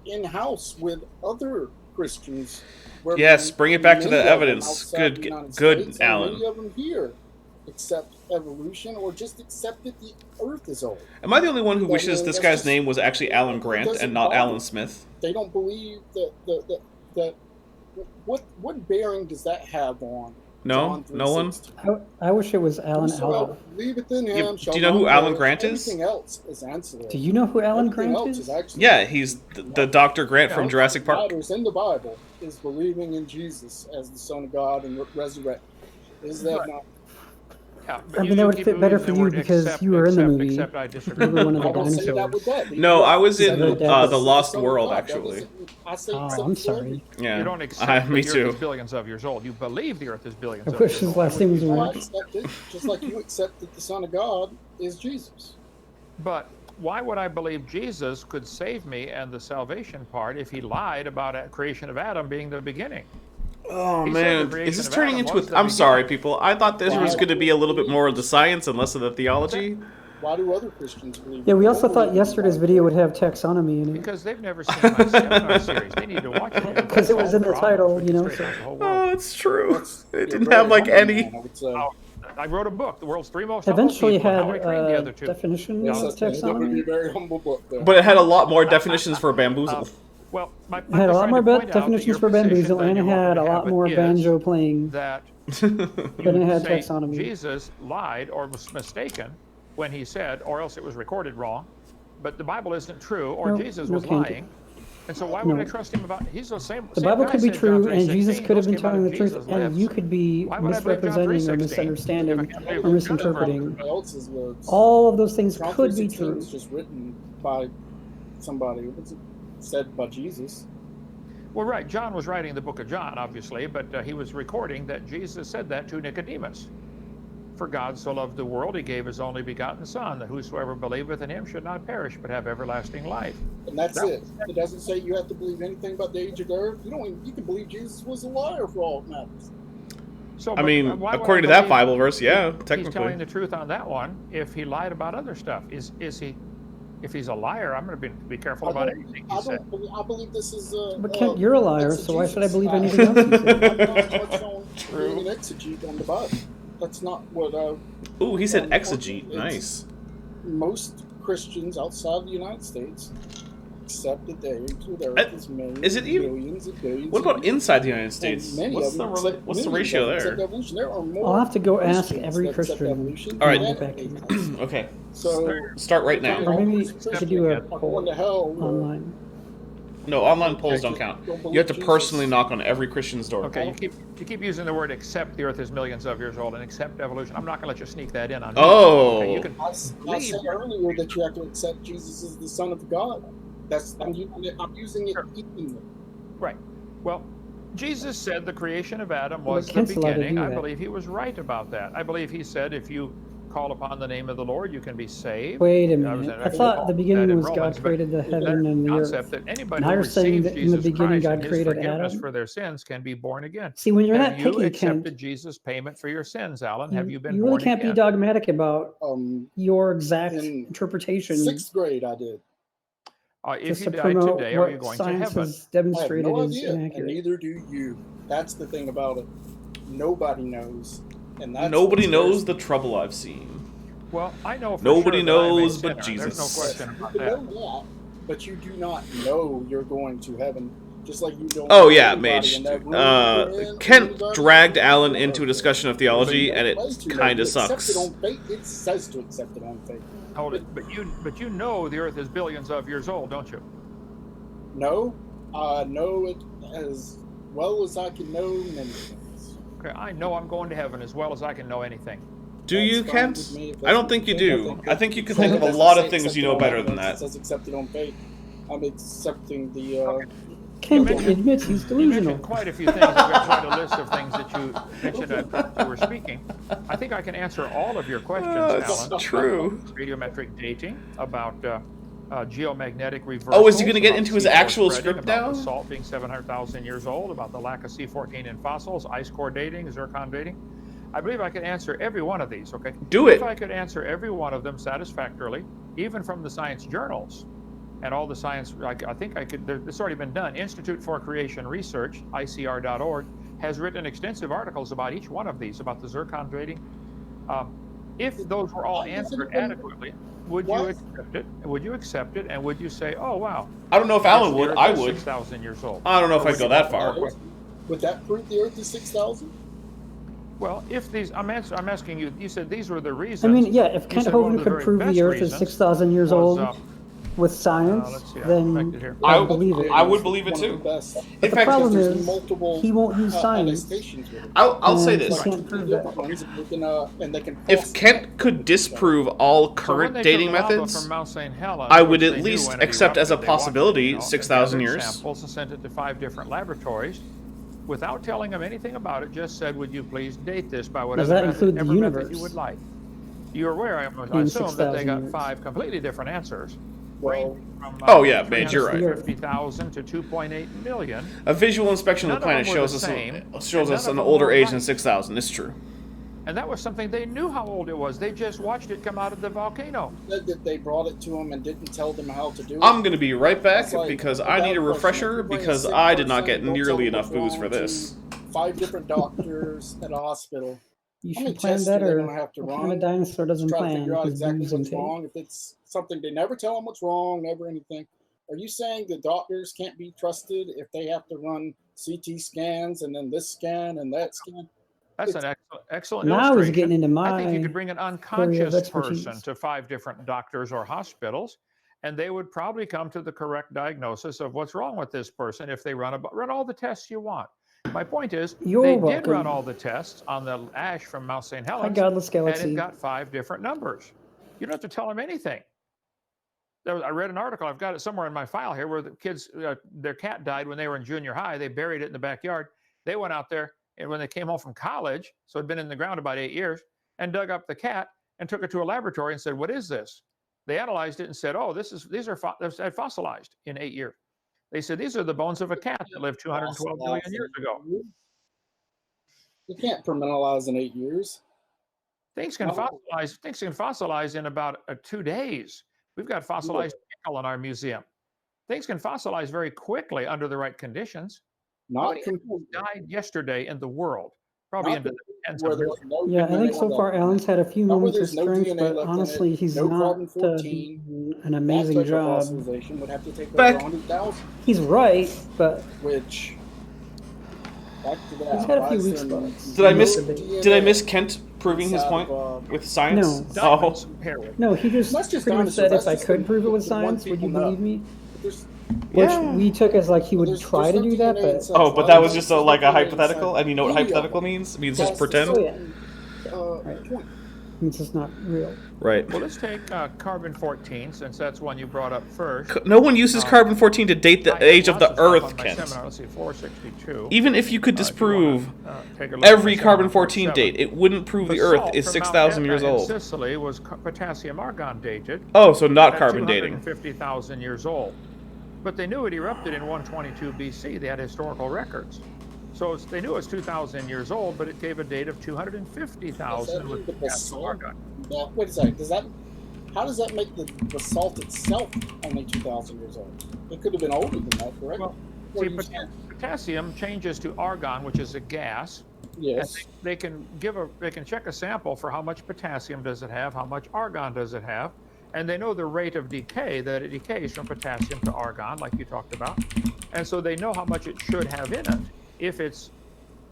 S4: in-house with other Christians. where
S1: Yes, bring it back to
S4: many
S1: the
S4: of them
S1: evidence.
S4: outside the
S1: Good,
S4: United
S1: good,
S4: States, and
S1: Alan.
S4: Many of them here accept evolution or just accept that the Earth is old.
S1: Am I the only one who
S4: But,
S1: wishes this
S4: that's
S1: guy's
S4: just-
S1: name was actually Alan Grant
S4: doesn't
S1: and not
S4: bother
S1: Alan
S4: me.
S1: Smith?
S4: They don't believe that what bearing does that have on
S1: No?
S4: John
S1: No one?
S4: 3:16?
S2: I wish it was Alan
S4: Whosoever
S2: Alva.
S4: believeth in
S1: Yeah,
S4: him
S1: do
S4: shall
S1: you know who
S4: not
S1: Alan
S4: perish.
S1: Grant is?
S4: Everything else is ancillary.
S2: Do you know who Alan
S4: Everything
S2: Grant
S4: else
S2: is?
S4: actually
S1: Yeah, he's the Dr. Grant from Jurassic Park.
S4: matters in the Bible is believing in Jesus as the Son of God and resurrected. Is that not?
S3: Yeah,
S2: I mean, that would fit better for you because you were in the movie.
S3: Except I disagree.
S2: You were one of the
S4: I don't say that
S2: dinosaurs.
S4: with that.
S1: No, I was in
S2: The
S1: The Lost
S4: Son of
S1: World,
S4: God. That
S1: actually.
S4: doesn't- I say
S2: Oh,
S4: except
S2: I'm
S4: for
S2: sorry.
S1: Yeah,
S3: You don't accept
S1: me
S3: that the
S1: too.
S3: Earth is billions of years old. You believe the Earth is billions
S2: I
S3: of
S2: wish
S3: years
S2: his
S3: old.
S2: last name was
S4: Well, I
S2: Grant.
S4: accept it, just like you accept that the Son of God is Jesus.
S3: But why would I believe Jesus could save me and the salvation part if he lied about a creation of Adam being the beginning?
S1: Oh
S3: He said the
S1: man,
S3: creation
S1: is this
S3: of
S1: turning
S3: Adam
S1: into
S3: was
S1: a...
S3: the
S1: I'm sorry,
S3: beginning.
S1: people. I thought this was going to be a little bit more of the science and less of the theology.
S4: Why do other Christians believe?
S2: Yeah, we also
S4: don't
S2: thought
S4: believe in
S2: yesterday's
S4: God?
S2: video would have taxonomy in it.
S3: Because they've never seen my seminar series. They need to watch it.
S2: Because it was in the title, you know,
S3: Straighten out the whole
S1: Oh,
S3: world.
S1: it's true.
S4: That's-
S1: It
S4: you're
S1: didn't
S4: very
S1: have like
S4: humble
S1: any...
S4: man, I would say.
S3: I wrote a book, The World's 3 Most Humble
S2: Eventually
S3: People,
S2: had
S3: How I Trained the Other Two.
S2: definition
S4: Yes,
S2: of
S4: that would be a
S2: taxonomy.
S4: very humble book there.
S1: But it had a lot more definitions for bamboozle.
S3: Well,
S2: It had a lot more definitions for bamboozle, and it had a lot more banjo playing
S3: that
S2: than it had
S3: say
S2: taxonomy.
S3: Jesus lied or was mistaken when he said, or else it was recorded wrong, but the Bible isn't true, or
S2: No,
S3: Jesus
S2: no,
S3: was
S2: Kent.
S3: lying. And so why would
S2: No.
S3: I trust him about he's the same
S2: The
S3: same
S2: Bible
S3: guy
S2: could be
S3: said John
S2: true, and
S3: 3:16,
S2: Jesus could have been
S3: "Those came out
S2: telling
S3: of
S2: the truth,
S3: Jesus'
S2: and
S3: lips."
S2: you could be
S3: Why would I believe John
S2: misrepresenting or
S3: 3:16?
S2: misunderstanding
S3: If I can't believe
S2: or
S3: what
S2: misinterpreting.
S4: Everybody else's lips.
S2: All of those things
S4: John
S2: could be
S4: 3:16
S2: true.
S4: was just written by somebody. It was said by Jesus.
S3: Well, right, John was writing the book of John, obviously, but he was recording that Jesus said that to Nicodemus. For God so loved the world, he gave his only begotten Son, that whosoever believeth in him should not perish, but have everlasting life.
S4: And that's
S3: That-
S4: it. It doesn't say you have to believe anything about the age of the earth. You can believe Jesus was a liar for all it matters.
S3: So,
S1: I
S3: but
S1: mean,
S3: why would
S1: according
S3: I
S1: to that
S3: believe
S1: Bible verse, yeah,
S3: He's telling
S1: technically.
S3: the truth on that one. If he lied about other stuff, is he? If he's a liar, I'm going to be careful about anything he said.
S4: I believe this is
S2: But Kent, you're a liar, so why should I believe anything else you say?
S4: I'm not much on being an exegete on the Bible. That's not what
S1: Ooh, he said exegete. Nice.
S4: most Christians outside the United States accept that the age of the earth is millions,
S1: is it even-
S4: billions, and billions.
S1: What
S4: of
S1: about
S4: years.
S1: inside the United
S4: And
S1: States?
S4: many
S1: What's
S4: of
S1: the
S4: them
S1: rela-
S4: accept-
S1: what's the
S4: millions
S1: ratio
S4: of them accept
S1: there?
S4: evolution. There are more
S2: I'll have to go ask
S4: Christians
S2: every
S4: that accept
S2: Christian.
S4: evolution
S1: All right.
S4: than
S2: Back in.
S4: atheists.
S1: Okay,
S4: So
S1: start right now.
S2: Or maybe we should do a
S4: are going
S2: poll
S4: to hell
S2: online.
S1: No, online polls don't count. You have to personally knock on every Christian's door.
S3: Okay, you keep using the word "accept." The Earth is millions of years old, and accept evolution. I'm not going to let you sneak that in on me.
S1: Oh.
S3: Okay, you can
S4: I said earlier that you have to accept Jesus as the Son of God. I'm using it evenly.
S3: Right. Well, Jesus said the creation of Adam
S2: Well,
S3: was the
S2: Kent's allowed to
S3: beginning.
S2: do
S3: I
S2: that.
S3: believe he was right about that. I believe he said if you call upon the name of the Lord, you can be saved.
S2: Wait a
S3: I was
S2: minute. I
S3: actually
S2: thought
S3: called
S2: the
S3: that
S2: beginning
S3: in
S2: was God
S3: Romans, but
S2: created the
S3: that
S2: heaven and the
S3: concept
S2: earth.
S3: that anybody
S2: Now
S3: who
S2: you're saying
S3: receives
S2: that in the
S3: Jesus
S2: beginning
S3: Christ
S2: God
S3: and his
S2: created
S3: forgiveness
S2: Adam?
S3: for their sins can be born again.
S2: See, when you're
S3: Have
S2: that
S3: you
S2: picky,
S3: accepted
S2: Kent,
S3: Jesus' payment for your sins, Alan? Have you been
S2: you
S3: born
S2: really can't
S3: again?
S2: be dogmatic about
S4: Um,
S2: your exact
S4: in
S2: interpretation.
S4: 6th grade, I did.
S3: If
S2: Just
S3: you
S2: to
S3: died
S2: promote
S3: today, are you
S2: what
S3: going to
S2: science
S3: heaven?
S2: has
S4: I have
S2: demonstrated
S4: no
S2: is
S4: idea, and
S2: inaccurate.
S4: neither do you. That's the thing about it. Nobody knows, and that's
S1: Nobody
S4: what's
S1: knows
S4: very-
S1: the trouble I've seen.
S3: Well, I know for
S1: Nobody
S3: sure that I'm a
S1: knows but
S3: sinner. There's no
S1: Jesus.
S3: question
S4: You
S3: about
S4: can
S3: that.
S4: know that, but you do not know you're going to heaven. Just like you don't.
S1: Oh
S4: know
S1: yeah,
S4: anybody
S1: Mage.
S4: in that room you're in, or
S1: Kent
S4: anybody
S1: dragged
S4: in
S1: Alan
S4: your
S1: into a
S4: earth.
S1: discussion of
S4: There's
S1: theology,
S4: no
S1: and it
S4: way to know.
S1: kind
S4: You
S1: of
S4: accept
S1: sucks.
S4: it on faith. It says to accept it on faith.
S3: Hold it, but you know the Earth is billions of years old, don't you?
S4: No, I know it as well as I can know many things.
S3: Okay, I know I'm going to heaven as well as I can know anything.
S1: Do
S4: That's
S1: you,
S4: fine
S1: Kent?
S4: with me if
S1: I
S4: that's
S1: don't
S4: what
S1: think you
S4: think.
S1: do. I think you can
S4: It
S1: think of a
S4: doesn't
S1: lot
S4: say
S1: of things
S4: accept
S1: you
S4: it
S1: know
S4: on
S1: better than
S4: evidence,
S1: that.
S4: It says accept it on faith. I'm accepting the.
S2: Kent
S3: mentioned-
S2: admits he's
S3: You
S2: delusional.
S3: mentioned quite a few things. I've got quite a list of things that you mentioned as you were speaking. I think I can answer all of your questions,
S1: It's
S3: Alan.
S1: true.
S3: Radiometric dating, about geomagnetic reversals.
S1: Oh, is he going to get
S3: about
S1: into his
S3: C4
S1: actual
S3: spreading,
S1: script
S3: about
S1: now?
S3: the salt being 700,000 years old, about the lack of C14 in fossils, ice core dating, zircon dating. I believe I could answer every one of these, okay?
S1: Do it.
S3: If I could answer every one of them satisfactorily, even from the science journals, and all the science, I think I could, it's already been done. Institute for Creation Research, ICR.org, has written extensive articles about each one of these, about the zircon dating. If those were all answered adequately, would you accept it? Would you accept it? And would you say, oh, wow.
S1: I don't know if Alan would. I would.
S3: 6,000 years old.
S1: I don't know if
S3: Or
S1: I'd
S3: would
S1: go
S3: you
S1: that
S3: want
S1: far.
S3: more?
S4: Would that prove the Earth is 6,000?
S3: Well, if these, I'm asking you, you said these were the reasons.
S2: I mean, yeah, if
S3: You
S2: Kent
S3: said one of
S2: Hovind
S3: the
S2: could
S3: very
S2: prove
S3: best
S2: the Earth is
S3: reasons
S2: 6,000 years
S3: was,
S2: old with science,
S3: let's see, I
S2: then
S3: connected here.
S2: I believe it.
S1: I would believe it
S4: One of
S1: too.
S4: the best.
S2: But
S1: In
S2: the
S1: fact,
S2: problem
S4: There's
S2: is
S4: multiple
S2: he won't use science.
S4: attestations with it.
S1: I'll say
S2: And
S1: this.
S2: he can't prove
S4: Different
S2: that.
S4: ones, and they can
S1: If Kent could disprove all
S3: So when
S1: current
S3: they
S1: dating
S3: took lava
S1: methods,
S3: from Mount St. Helens,
S1: I
S3: which
S1: would
S3: they
S1: at
S3: knew
S1: least
S3: when it
S1: accept as a
S3: erupted, they watched it,
S1: possibility 6,000
S3: gathered
S1: years.
S3: samples and sent it to 5 different laboratories without telling them anything about it, just said, would you please date this by whatever
S2: that
S3: method,
S2: include the
S3: every method
S2: universe?
S3: you would like. You're aware, I
S2: In
S3: assume, that they
S2: 6,000
S3: got
S2: years.
S3: 5 completely different answers.
S4: Well,
S3: From,
S1: Oh, yeah, man, you're right.
S3: 350,000 to 2.8 million.
S1: A visual inspection of the
S3: None of
S1: planet
S3: them were
S1: shows
S3: the
S1: us
S3: same,
S1: shows
S3: and
S1: us
S3: none
S1: an
S3: of them
S1: older
S3: were
S1: age
S3: right.
S1: than 6,000. It's true.
S3: And that was something they knew how old it was. They just watched it come out of the volcano.
S4: said that they brought it to them and didn't tell them how to do it.
S1: I'm going to be right back
S4: It's like,
S1: because I need a
S4: without question,
S1: refresher
S4: if you bring a
S1: because
S4: sick
S1: I did not
S4: person,
S1: get
S4: don't tell
S1: nearly
S4: them
S1: enough
S4: what's
S1: booze for
S4: wrong to
S1: this.
S4: 5 different doctors at a hospital.
S2: You
S4: How many
S2: should plan
S4: tests are they
S2: better.
S4: going to have to
S2: What
S4: run?
S2: kind of dinosaur doesn't
S4: Try to
S2: plan
S4: figure out
S2: his
S4: exactly
S2: booze
S4: what's
S2: intake?
S4: wrong. If it's something they never tell them what's wrong, never anything. Are you saying the doctors can't be trusted if they have to run CT scans and then this scan and that scan?
S3: That's an excellent
S2: Now he's
S3: illustration.
S2: getting into
S3: I think you
S2: my
S3: could bring an
S2: area of
S3: unconscious
S2: expertise.
S3: person to 5 different doctors or hospitals, and they would probably come to the correct diagnosis of what's wrong with this person if they run all the tests you want. My point is,
S2: You're
S3: they did
S2: welcome.
S3: run all the tests on the ash from Mount St.
S2: Hi,
S3: Helens,
S2: Godless
S3: and
S2: Galaxy.
S3: it got 5 different numbers. You don't have to tell them anything. I read an article, I've got it somewhere in my file here, where the kids, their cat died when they were in junior high. They buried it in the backyard. They went out there, and when they came home from college, so it'd been in the ground about 8 years, and dug up the cat and took it to a laboratory and said, what is this? They analyzed it and said, oh, these are fossilized in 8 years. They said, these are the bones of a cat that lived 212 million years ago.
S4: You can't permanentalize in 8 years.
S3: Things can fossilize in about 2 days. We've got fossilized nickel in our museum. Things can fossilize very quickly under the right conditions. How
S4: Not
S3: many animals died yesterday in the world? Probably into the tens
S4: where
S3: of
S4: there's
S3: millions.
S4: no
S2: Yeah, I think so far Alan's had a few
S4: Not where
S2: moments of
S4: there's no
S2: strength,
S4: DNA
S2: but
S4: left in
S2: honestly,
S4: it,
S2: he's
S4: no
S2: not
S4: carbon-14.
S2: doing an
S4: that
S2: amazing
S4: type of
S2: job.
S4: fossilization would have to take
S1: Back-
S4: over 100,000,
S2: He's right, but
S4: which back to that.
S2: He's had a
S4: why
S2: few
S4: is
S2: weak
S4: there
S2: spots.
S1: Did I miss?
S4: DNA
S1: Did I miss Kent proving his
S4: inside
S1: point
S4: of,
S1: with science?
S2: No.
S1: Oh,
S3: Diamonds, heroin.
S2: no, he just
S4: That's just
S2: pretty much
S4: dinosaurs.
S2: said if
S4: That's
S2: I
S4: just
S2: could
S4: the-
S2: prove it with
S4: the one
S2: science, would you
S4: people know.
S2: believe me?
S4: There's,
S2: Which
S1: yeah.
S2: we took as like he would
S4: there's
S2: try to
S4: no
S2: do that,
S4: DNA
S2: but
S4: inside.
S1: Oh, but that was just like a hypothetical, and you know what
S4: Any of
S1: hypothetical
S4: them.
S1: means? It means just
S4: That's the
S1: pretend.
S2: Oh, yeah.
S4: certain, point.
S2: it's just not real.
S1: Right.
S3: Well, let's take carbon-14, since that's one you brought up first.
S1: No one uses carbon-14 to date the
S3: I have
S1: age of
S3: lots
S1: the
S3: stuff on
S1: Earth,
S3: my
S1: Kent.
S3: seminar. Let's see, 462.
S1: Even if you could
S3: If you wanna,
S1: disprove
S3: take a look at
S1: every
S3: my seminar,
S1: carbon-14
S3: 47.
S1: date, it wouldn't prove the Earth
S3: salt
S1: is
S3: from
S1: 6,000
S3: Mount
S1: years
S3: Etna in
S1: old.
S3: Sicily was potassium argon dated.
S1: Oh, so not
S3: at
S1: carbon dating.
S3: 250,000 years old. But they knew it erupted in 122 BC. They had historical records. So they knew it was 2,000 years old, but it gave a date of 250,000 with potassium argon.
S4: Yeah, wait a second. Does that how does that make the salt itself only 2,000 years old? It could have been older than that, correct?
S3: Well,
S4: Or
S3: see,
S4: you can't-
S3: potassium changes to argon, which is a gas.
S4: yes.
S3: And they can check a sample for how much potassium does it have, how much argon does it have, and they know the rate of decay, that it decays from potassium to argon, like you talked about, and so they know how much it should have in it.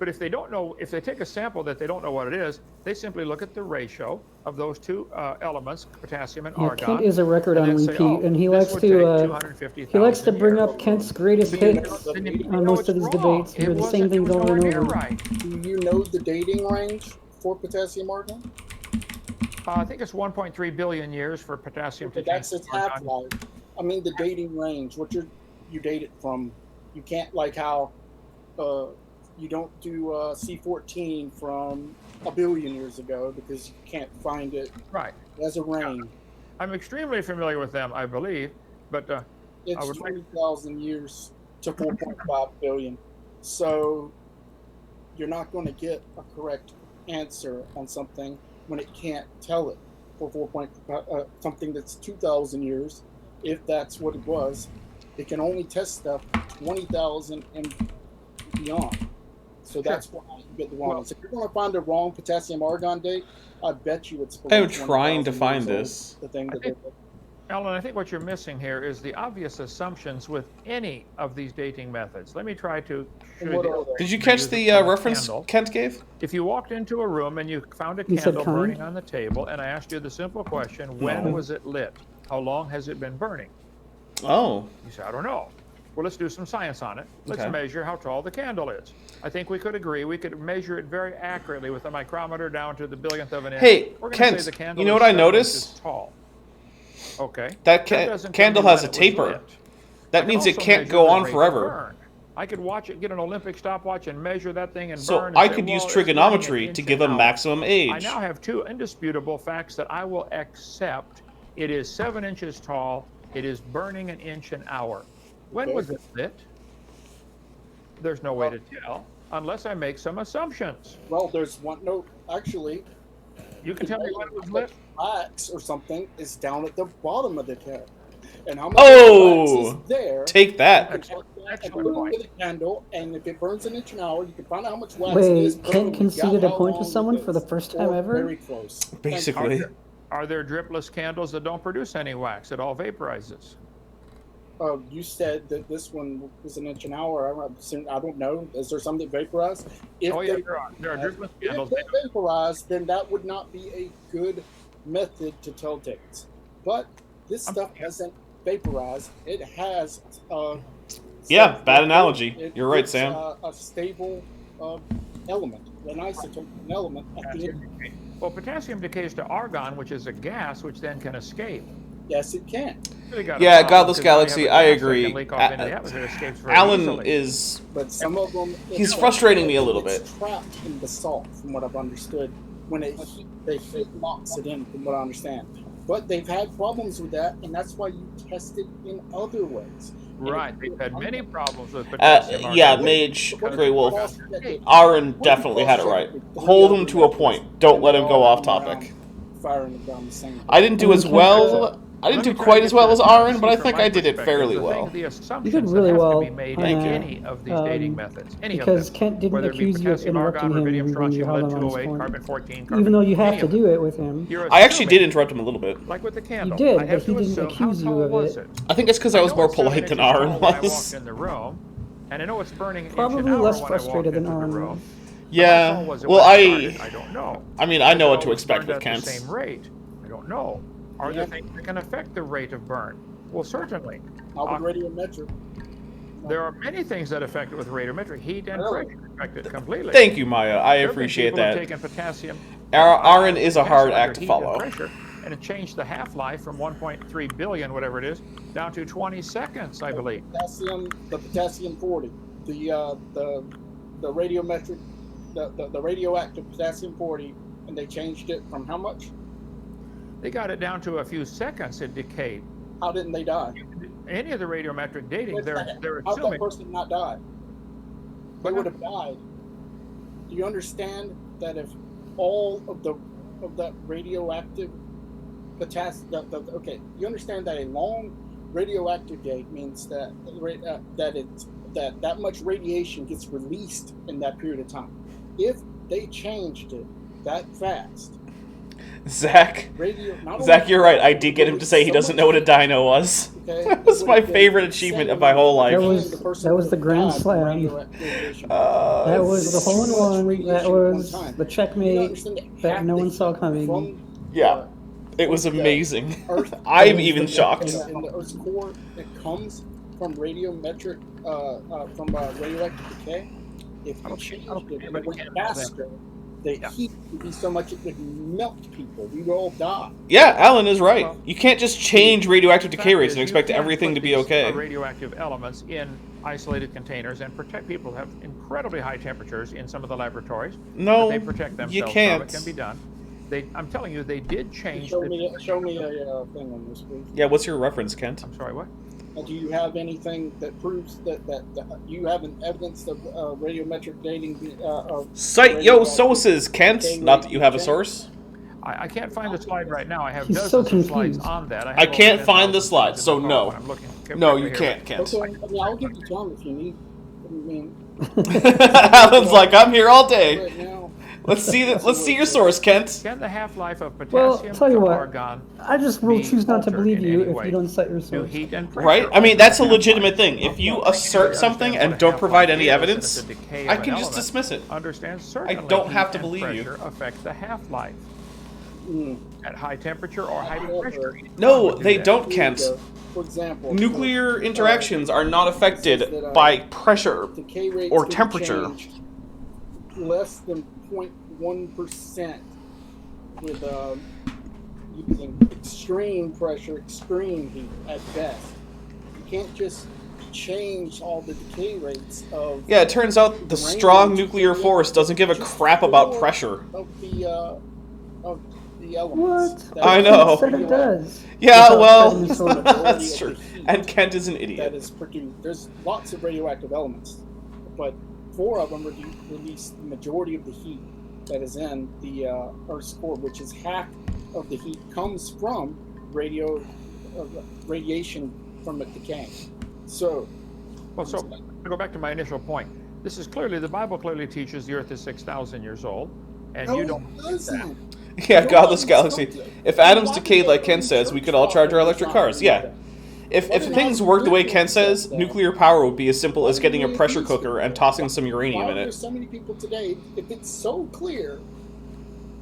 S3: But if they don't know, if they take a sample that they don't know what it is, they simply look at the ratio of those two elements, potassium and
S2: Yeah,
S3: argon.
S2: Kent is a record
S3: and
S2: on
S3: then say,
S2: repeat,
S3: oh,
S2: and he
S3: this
S2: likes
S3: would
S2: to
S3: take
S2: he likes to
S3: 250,000
S2: bring
S3: years.
S2: up Kent's greatest
S4: Do you know
S2: hits
S4: the dating
S2: on most of his debates.
S3: It
S2: They're the same
S3: wasn't-
S2: things
S3: it was
S2: over and
S3: nowhere near
S2: over.
S3: right.
S4: Do you know the dating range for potassium argon?
S3: I think it's 1.3 billion years for potassium to
S4: But that's
S3: change
S4: its
S3: to argon.
S4: half-life. I mean, the dating range. What you date it from? You can't, like how you don't do C14 from a billion years ago because you can't find it
S3: Right.
S4: as a range.
S3: I'm extremely familiar with them, I believe, but I
S4: It's
S3: would like-
S4: 20,000 years to 4.5 billion. So you're not going to get a correct answer on something when it can't tell it for something that's 2,000 years. If that's what it was, it can only test stuff 20,000 and beyond. So that's why you get the wrong.
S3: Well-
S4: So if you're going to find a wrong potassium argon date, I bet you it's. below
S1: I'm trying to
S4: 20,000
S1: find
S4: years old,
S1: this.
S4: The thing that
S3: Alan, I think what you're missing here is the obvious assumptions with any of these dating methods. Let me try to show
S4: What
S3: you.
S4: are they?
S1: Did you
S3: Use
S1: catch
S3: it
S1: the
S3: from a
S1: reference
S3: candle.
S1: Kent gave?
S3: If you walked into a room and you found a
S2: You said
S3: candle
S2: kind?
S3: burning on the table, and I asked you the simple question, when
S1: No.
S3: was it lit? How long has it been burning?
S1: Oh,
S3: You say, I don't know. Well, let's do some science on it. Let's
S1: Okay.
S3: measure how tall the candle is. I think we could agree we could measure it very accurately with a micrometer down to the billionth of an inch.
S1: Hey,
S3: We're gonna
S1: Kent,
S3: say the candle
S1: you know
S3: is
S1: what I
S3: 7
S1: noticed?
S3: inches tall. Okay.
S1: That
S3: doesn't tell
S1: candle
S3: me
S1: has
S3: when
S1: a
S3: it was
S1: taper.
S3: lit. I
S1: That
S3: can
S1: means it
S3: also
S1: can't
S3: measure
S1: go
S3: the
S1: on
S3: rate of
S1: forever.
S3: burn. I could watch it, get an Olympic stopwatch and measure that thing and
S1: So
S3: burn. And
S1: I
S3: say,
S1: could use
S3: well, it's burning an
S1: trigonometry
S3: inch
S1: to
S3: an
S1: give a
S3: hour.
S1: maximum
S3: I
S1: age.
S3: now have two indisputable facts that I will accept. It is 7 inches tall. It is burning an inch an hour. When
S4: Okay.
S3: was it lit? There's no way to tell unless I make some assumptions.
S4: Well, there's one. No, actually,
S3: You can tell me when it was lit.
S4: wax or something is down at the bottom of the tank. And how much
S1: Oh,
S4: wax is there?
S1: Take that.
S3: Excellent-
S4: And
S3: excellent
S4: put it
S3: point.
S4: with a candle, and if it burns an inch an hour, you can find out how much wax it is.
S2: Wait,
S4: boom,
S2: Kent
S4: you
S2: conceded
S4: got
S2: a
S4: how
S2: point to
S4: long it
S2: someone for the
S4: is.
S2: first time
S4: Or
S2: ever?
S4: Very close.
S1: Basically.
S3: Are there dripless candles that don't produce any wax? It all vaporizes.
S4: You said that this one was an inch an hour. I don't know. Is there some that vaporize? If
S3: Oh yeah,
S4: they,
S3: there are dripless
S4: if
S3: candles.
S4: they vaporize, then that would not be a good method to tell dates. But this stuff hasn't vaporized. It has.
S1: Yeah,
S4: some-
S1: bad analogy. You're right,
S4: it's,
S1: Sam.
S4: A stable element, an isotope, an element at the end.
S3: Well, potassium decays to argon, which is a gas, which then can escape.
S4: Yes, it can.
S3: Really got a
S1: Yeah,
S3: problem,
S1: Godless
S3: 'cause now you have
S1: Galaxy,
S3: a
S1: I
S3: gas that
S1: agree.
S3: can leak off into the atmosphere, it escapes very
S1: Alan
S3: easily.
S1: is.
S4: But some of them.
S1: He's frustrating me a little
S4: it's
S1: bit.
S4: trapped in the salt, from what I've understood. When they heat locks it in, from what I understand. But they've had problems with that, and that's why you test it in other ways.
S3: Right, they've had many problems with potassium.
S1: Yeah,
S3: argon.
S1: Mage,
S4: What
S1: Grey
S4: if
S1: Wolf.
S4: cross-
S1: Aaron definitely had it right. Hold him to a point. Don't let him go off topic.
S4: Firing around the same.
S1: I didn't do as well. I didn't do quite as well as Aaron, but I
S3: From
S1: think
S3: my
S1: I did it
S3: perspective,
S1: fairly
S3: the thing-
S1: well.
S3: The assumptions
S2: You did really
S3: that have
S2: well
S3: to be made
S2: on
S3: in
S2: that,
S3: any of these dating methods, any
S2: because
S3: of them,
S2: Kent didn't
S3: whether it be
S2: accuse you of
S3: potassium, argon,
S2: interrupting him
S3: rubidium,
S2: when you
S3: strontium,
S2: held
S3: lead
S2: him on his
S3: 208,
S2: point.
S3: carbon 14,
S2: Even
S3: carbon
S2: though you have
S3: any
S2: to
S3: of them.
S2: do it with him.
S3: You're
S1: I actually did
S3: assuming,
S1: interrupt him a little bit.
S3: like with the candle.
S2: did,
S3: I have
S2: but he
S3: to
S2: didn't
S3: assume
S2: accuse
S3: how
S2: you
S3: tall
S2: of
S3: was
S2: it.
S3: it.
S1: I think it's because I was
S3: know
S1: more
S3: it's 7
S1: polite than
S3: inches
S1: Aaron
S3: tall when I
S1: was.
S3: walked in the room, and I know it's burning an
S2: Probably
S3: inch an hour
S2: less
S3: when I
S2: frustrated
S3: walked
S2: than
S3: into the
S2: Aaron
S3: room.
S2: was.
S3: But how tall
S1: Yeah.
S3: was it
S1: Well,
S3: when it started? I don't know.
S1: I mean, I know
S3: Has
S1: what
S3: it
S1: to
S3: always
S1: expect
S3: burned
S1: with
S3: at
S1: Kent's.
S3: the same rate? I don't know. Are there things that can affect the rate of burn? Well, certainly.
S4: Not with radiometric.
S3: There are many things that affect it with radiometric. Heat and
S4: Really?
S3: pressure affect it completely.
S1: Thank you, Maya. I
S3: There have been
S1: appreciate
S3: people who've
S1: that.
S3: taken potassium.
S1: Aaron is a hard
S3: under
S1: act to
S3: heat and
S1: follow.
S3: pressure, and it changed the half-life from 1.3 billion, whatever it is, down to 20 seconds, I believe.
S4: The potassium 40, the radiometric, the radioactive potassium 40, and they changed it from how much?
S3: They got it down to a few seconds. It decayed.
S4: How didn't they die?
S3: Any of the radiometric dating, they're
S4: How'd that
S3: assuming.
S4: person not die? They would have died. Do you understand that if all of that radioactive Okay, you understand that a long radioactive date means that that much radiation gets released in that period of time. If they changed it that fast,
S1: Zach, you're right. I did get him to say he doesn't know what a dino was.
S4: Okay,
S1: That was my favorite achievement of my whole life.
S2: That was the grand slam. That was the hole in one. That was the checkmate that no one saw coming.
S1: Yeah, it was amazing. I'm even shocked.
S4: In the Earth's core, it comes from radiometric, from radioactive decay. If you changed it, it went faster. The heat would be so much it would melt people. We would all die.
S1: Yeah, Alan is right. You can't just change radioactive decay rates and expect everything to be okay.
S3: Radioactive elements in isolated containers and protect people who have incredibly high temperatures in some of the laboratories.
S1: No,
S3: they protect themselves
S1: you can't.
S3: From it. Can be done. I'm telling you, they did change.
S4: Show me a thing on this, please.
S1: Yeah, what's your reference, Kent?
S3: I'm sorry, what?
S4: Do you have anything that proves that you have an evidence of radiometric dating?
S1: Cite your sources, Kent. Not that you have a source.
S3: I can't find the slide right now. I have
S2: He's
S3: dozens
S2: so
S3: of slides
S2: confused.
S3: on that.
S1: I can't find the slide, so no. No, you
S3: here.
S1: can't, Kent.
S4: Okay, I'll give you time if you need. I mean,
S1: Alan's like, I'm here all day.
S4: right now.
S1: Let's see your source, Kent.
S3: Can the half-life of
S2: Well,
S3: potassium
S2: tell you
S3: to
S2: what,
S3: argon
S2: I just will
S3: be
S2: choose not to
S3: altered
S2: believe
S3: in
S2: you
S3: any
S2: if
S3: way
S2: you don't cite your
S3: due
S2: source.
S3: heat and pressure?
S1: Right? I mean, that's a legitimate thing. If you assert something and don't provide any evidence, I can just dismiss it.
S3: Understand? Certainly,
S1: I don't have to
S3: heat and
S1: believe you.
S3: pressure affect the half-life at high temperature or high pressure.
S1: No, they don't, Kent.
S4: For example,
S1: Nuclear interactions are not affected by pressure
S4: decay rates
S1: or
S4: can
S1: temperature.
S4: change less than 0.1% with using extreme pressure, extreme heat at best. You can't just change all the decay rates of.
S1: Yeah, it turns out the strong nuclear force doesn't give a crap about pressure.
S4: Of the elements.
S2: What?
S1: I know.
S2: Said it does.
S1: Yeah, well,
S2: Without
S1: that's true. And Kent is an
S4: That
S1: idiot.
S4: is produced. There's lots of radioactive elements, but 4 of them release the majority of the heat that is in the Earth's core, which is half of the heat comes from radiation from it decaying. So
S3: To go back to my initial point, this is clearly, the Bible clearly teaches the Earth is 6,000 years old, and you don't believe that.
S1: Yeah, godless galaxy. If atoms decayed like Kent says, we could all charge our electric cars. Yeah. If things work the way Kent says, nuclear power would be as simple as getting a pressure cooker and tossing some uranium
S4: Why
S1: in
S4: are there
S1: it.
S4: so many people today? If it's so clear,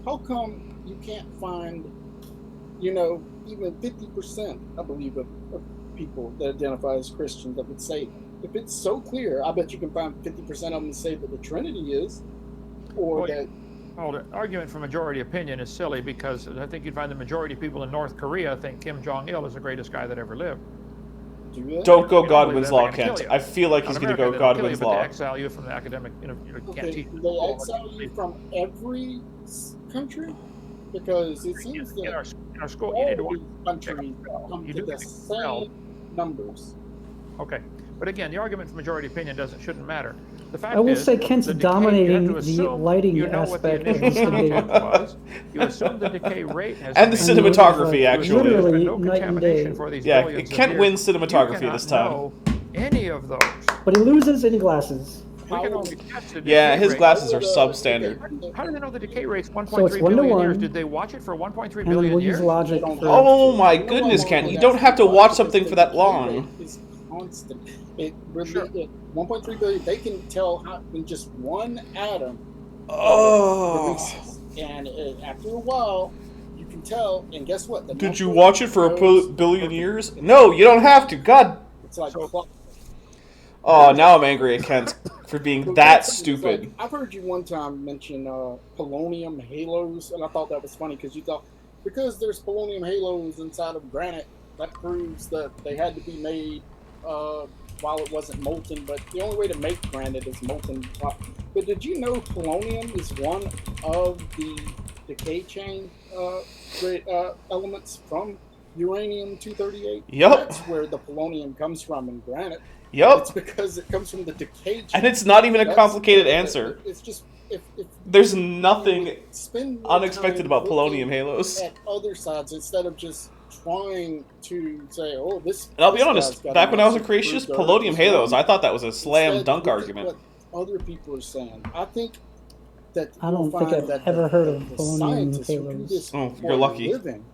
S4: how come you can't find, even 50%, I believe, of people that identify as Christians that would say, if it's so clear, I bet you can find 50% of them to say that the Trinity is, or that.
S3: Well, the argument for majority opinion is silly because I think you'd find the majority of people in North Korea think Kim Jong-il is the greatest guy that ever lived.
S1: Don't go Godwin's Law, Kent. I feel like he's going to go Godwin's Law.
S3: They exile you from the academic, you can't teach.
S4: Do they exile you from every country? Because it seems that
S3: in our school, you
S4: all
S3: need to
S4: these countries come to the same numbers.
S3: Okay, but again, the argument for majority opinion shouldn't matter. The fact
S2: I will
S3: is,
S2: say Kent's
S3: the decay,
S2: dominating the
S3: assume,
S2: lighting
S3: you know
S2: aspect
S3: what
S2: of
S3: the
S2: this
S3: initial
S2: debate.
S3: intent was. You assume the decay rate has
S1: And the
S3: been-
S1: cinematography, actually.
S3: There's
S2: Literally
S3: been no
S2: night and
S3: contamination
S2: day.
S3: for these
S1: Yeah,
S3: billions of
S1: Kent
S3: years.
S1: wins cinematography
S3: You
S1: this
S3: cannot
S1: time.
S3: know any of those.
S2: But he loses any glasses.
S3: We can only test the
S1: Yeah,
S3: decay
S1: his
S3: rate.
S1: glasses are substandard.
S3: How do they know the decay rate's 1.3
S2: So it's 1 to
S3: billion years?
S2: 1.
S3: Did they watch it for 1.3
S2: And
S3: billion
S2: we'll
S3: years?
S2: use logic for...
S1: Oh my goodness, Kent. You don't have to watch something for that long.
S4: It's constant. It really, 1.3 billion. They can tell how in just one atom releases, and after a while, you can tell. And guess what?
S1: Did you watch it for a billion years? No, you don't have to. God.
S4: It's like
S1: Oh, now I'm angry at Kent for being that stupid.
S4: I've heard you one time mention polonium halos, and I thought that was funny because you thought because there's polonium halos inside of granite, that proves that they had to be made while it wasn't molten. But the only way to make granite is molten. But did you know polonium is one of the decay chain elements from uranium-238?
S1: Yep.
S4: That's where the polonium comes from in granite.
S1: Yup.
S4: It's because it comes from the decay chain.
S1: And it's not even a complicated answer.
S4: It's just if
S1: There's
S4: you
S1: nothing
S4: would spend more
S1: unexpected
S4: time
S1: about polonium
S4: looking
S1: halos.
S4: at other sides instead of just at other sides instead of just trying to say, oh, this
S1: And I'll be
S4: this
S1: honest,
S4: guy's got
S1: back
S4: an
S1: when I was a
S4: answer to prove
S1: creationist,
S4: the Earth
S1: polonium
S4: is
S1: halos,
S4: round.
S1: I thought that was a slam
S4: Instead,
S1: dunk
S4: look at
S1: argument.
S4: what other people are saying. I think that
S2: I
S4: you'll
S2: don't think
S4: find
S2: I've
S4: that
S2: ever heard of
S4: the
S2: polonium
S4: scientists who do
S2: halos.
S4: this
S1: Oh,
S4: for
S1: you're
S4: a
S1: lucky.
S4: living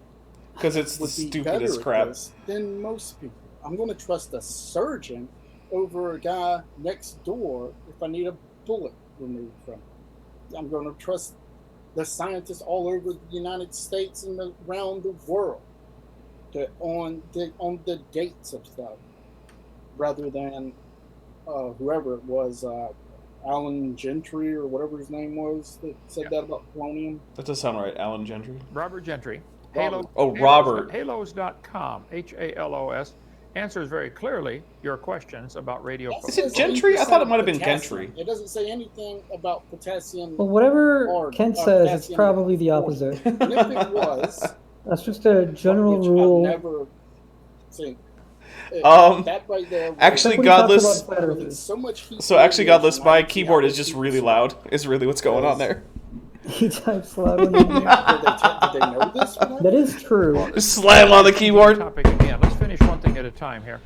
S1: Because it's the
S4: would be
S1: stupidest
S4: better at
S1: crap.
S4: this than most people. I'm going to trust a surgeon over a guy next door if I need a bullet removed from him. I'm going to trust the scientists all over the United States and around the world on the dates of stuff, rather than whoever it was, Alan Gentry or whatever his name was that said that about polonium.
S1: That does sound right, Alan Gentry.
S3: Robert Gentry.
S4: Robert.
S1: Robert.
S3: Halos.com, HALOS, answers very clearly your questions about radio.
S1: Is it Gentry? I thought it might have been Gentry.
S4: It doesn't say anything about potassium.
S2: Well, whatever
S4: or
S2: Kent says, it's
S4: potassium
S2: probably the
S4: 40.
S2: opposite.
S4: And if it was,
S2: That's just a general
S4: which
S2: rule.
S4: I've never seen. That right there.
S1: Actually,
S2: When we talked
S1: Godless.
S2: about flat earthers.
S4: So much heat.
S1: So actually, Godless, my
S4: radiation,
S1: keyboard is
S4: the
S1: just
S4: opposite
S1: really
S4: side.
S1: loud. Is really what's going on there.
S2: He types loud when he
S4: Did they know this?
S2: That is true.
S1: Just slam on the keyboard.
S3: Topic again. Let's finish one thing at a time here.